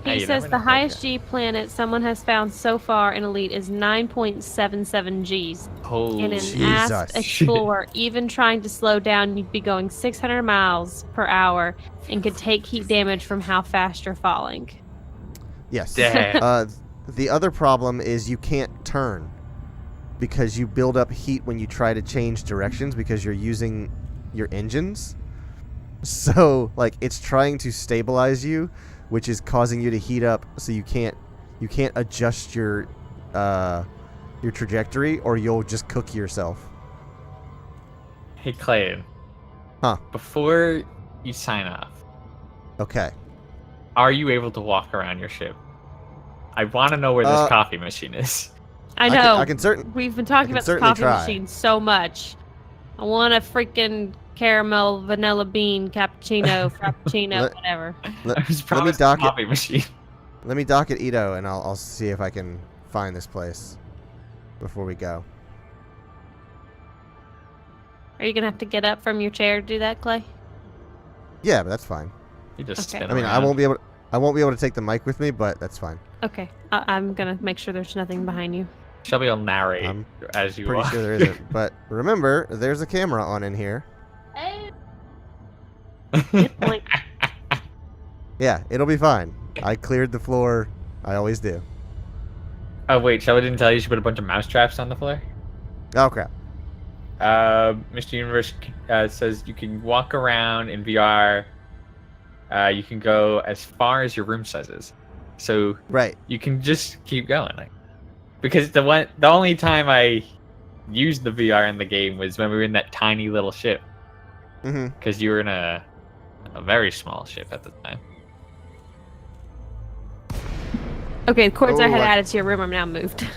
Hey, He you says never the know. highest G planet someone has found so far in Elite is 9.77 Gs. In Holy an Ask Jesus. Explorer, even trying to slow down, you'd be going 600 miles per hour and could take heat damage from how fast you're falling. Yes. Damn. The other problem is you can't turn because you build up heat when you try to change directions because you're using your engines. So, like, it's trying to stabilize you, which is causing you to heat up so you can't adjust your trajectory or you'll just cook yourself. Hey, Clayton. Huh. Before you sign off, Okay. are you able to walk around your ship? I want to know where this coffee machine is. I know. I can certain. We've been talking can about the certainly coffee try. machine so much. I want a freaking caramel vanilla bean cappuccino, frappuccino, Let- whatever. I Let, was let me promised a dock it. coffee machine. Let me dock it, Ito, and I'll see if I can find this place before we go. Are you gonna have to get up from your chair to do that, Clay? Yeah, but that's fine. You just Okay. spin I mean, around. I won't be able to take the mic with me, but that's fine. Okay. I'm gonna make sure there's nothing behind you. Shelby will narrate I'm as you Pretty walk. sure there isn't. But remember, there's a camera on in here. Good point. Yeah, it'll be fine. I cleared the floor. I always do. Oh wait, Shelby didn't tell you she put a bunch of mouse traps on the floor? Oh crap. Mr. Universe says you can walk around in VR. You can go as far as your room size is, so Right. you can just keep going. Because the only time I used the VR in the game was when we were in that tiny little ship. Mm-hmm. Because you were in a very small ship at the time. Okay, the cords I had Oh, added to your room are now moved.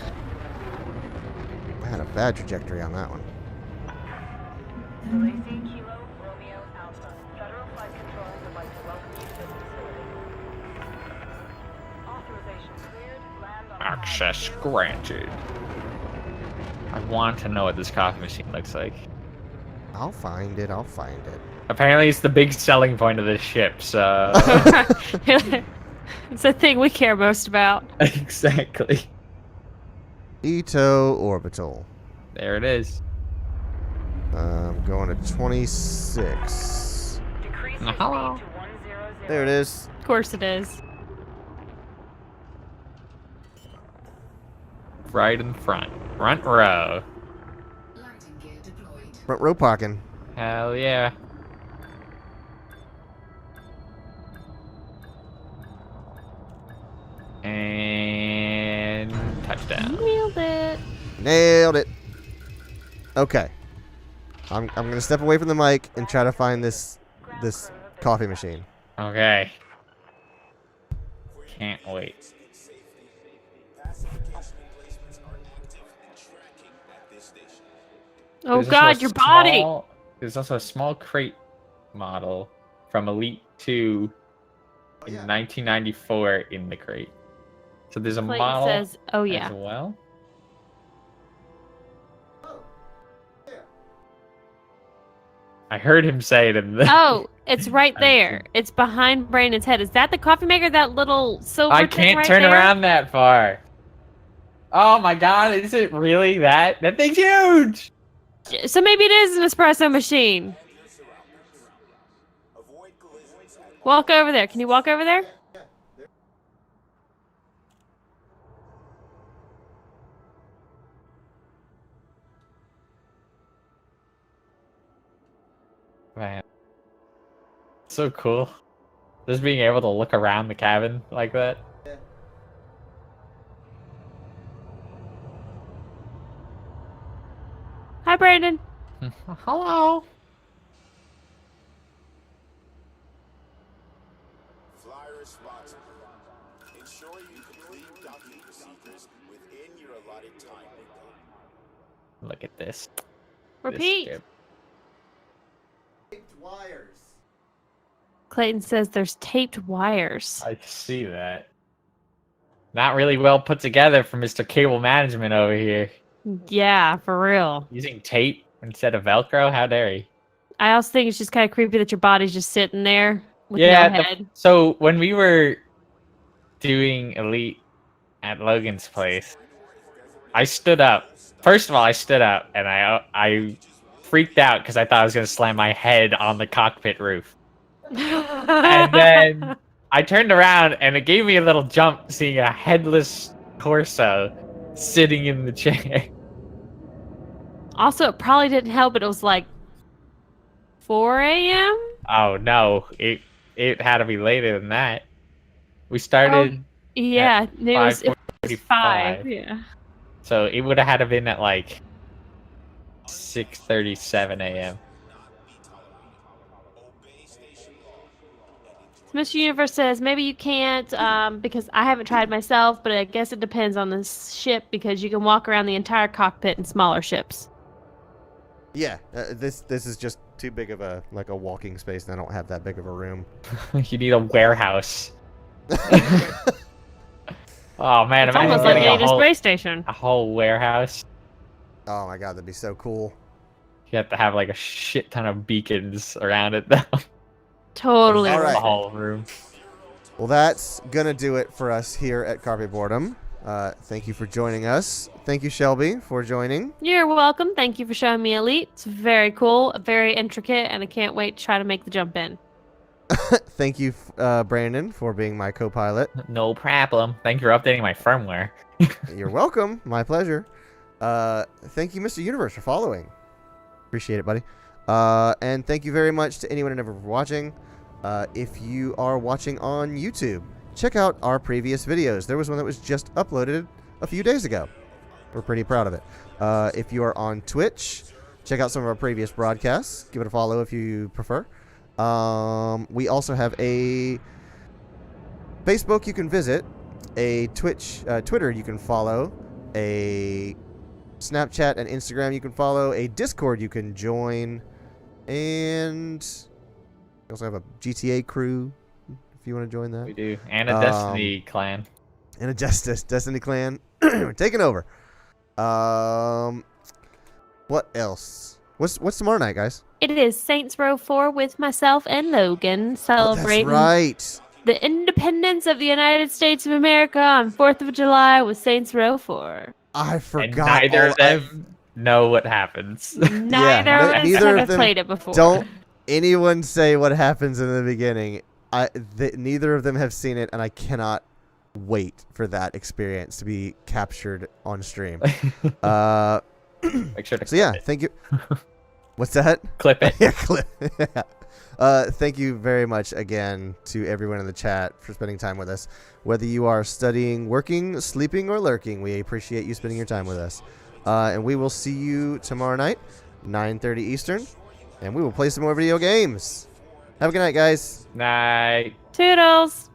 I had a bad trajectory on that one. Lacey, Kilo, Romeo, Alpha. Federal Flight Control would like to welcome you to this facility. Authorization cleared. Land on Access granted. I want to know what this coffee machine looks like. I'll find it. I'll find it. Apparently, it's the big selling point of this ship. So It's the thing we care most about. exactly. Ito Orbital. There it is. Going to 26. Decrease the Hello. speed to 100. There it is. Of course it is. Right in front. Front row. Landing gear deployed. Front row parking. Hell yeah. And touchdown. Nailed it. Nailed it. Okay. I'm gonna step away from the mic and try to find this coffee machine. Okay. Can't wait. Oh There's also God, a your body. There's also a small crate model from Elite 2 in 1994 in the crate. So there's a Clayton model says, "Oh as yeah." well. I heard him say it in the. Oh, it's right I there. see. It's behind Brandon's head. Is that the coffee maker? That little silver I thing can't right turn there? around that far. Oh my god, is it really that? That thing's huge! So maybe it is an espresso machine. Walk over there. Can you walk over there? Man. So cool. Just being able to look around the cabin like that. Hi, Brandon. Hello. Fly responsibly. Ensure you complete docking procedures within your allotted time window. Look at this. Repeat. This ship. Wires. Clayton says there's taped wires. I see that. Not really well put together for Mr. Cable Management over here. Yeah, for real. Using tape instead of Velcro? How dare he? I also think it's just kind of creepy that your body's just sitting there with Yeah, no head. so when we were doing Elite at Logan's place, I stood up. First of all, I stood up and I freaked out because I thought I was going to slam my head on the cockpit roof. And then I turned around and it gave me a little jump seeing a headless torso sitting in the chair. Also, it probably didn't help. It was like 4 a.m. Oh no, it had to be later than that. We started Yeah, it was 5:45. 5. Yeah. So it would have had to been at like 6:37 a.m. Mr. Universe says maybe you can't because I haven't tried myself, but I guess it depends on the ship because you can walk around the entire cockpit in smaller ships. Yeah, this is just too big of a walking space, and I don't have that big of a room. You need a warehouse. Oh man, It's imagine almost like getting you need a space station. a whole warehouse. Oh my god, that'd be so cool. You have to have like a shit ton of beacons around it though. Totally. All right. The whole room. Well, that's gonna do it for us here at Carpet Boredom. Thank you for joining us. Thank you, Shelby, for joining. You're welcome. Thank you for showing me Elite. It's very cool, very intricate, and I can't wait to try to make the jump in. Thank you, Brandon, for being my co-pilot. No problem. Thank you for updating my firmware. You're welcome. My pleasure. Thank you, Mr. Universe, for following. Appreciate it, buddy. And thank you very much to anyone and everyone for watching. If you are watching on YouTube, check out our previous videos. There was one that was just uploaded a few days ago. We're pretty proud of it. If you are on Twitch, check out some of our previous broadcasts. Give it a follow if you prefer. We also have a Facebook you can visit, a Twitter you can follow, a Snapchat and Instagram you can follow, a Discord you can join, and we also have a GTA crew if you want to join that. We do. And a Destiny clan. And a Destiny clan. We're taking over. What else? What's tomorrow night, guys? It is Saints Row 4 with myself and Logan Oh, celebrating that's right. the independence of the United States of America on 4th of July with Saints Row 4. I And forgot. neither of them know what happens. Neither of us neither of have them played it before. Don't anyone say what happens in the beginning. Neither of them have seen it, and I cannot wait for that experience to be captured on stream. Make sure to So yeah, clip it. thank you. What's that? Clip it. Yeah, clip. Thank you very much again to everyone in the chat for spending time with us. Whether you are studying, working, sleeping, or lurking, we appreciate you spending your time with us. And we will see you tomorrow night, 9:30 Eastern, and we will play some more video games. Have a good night, guys. Night. Toodles!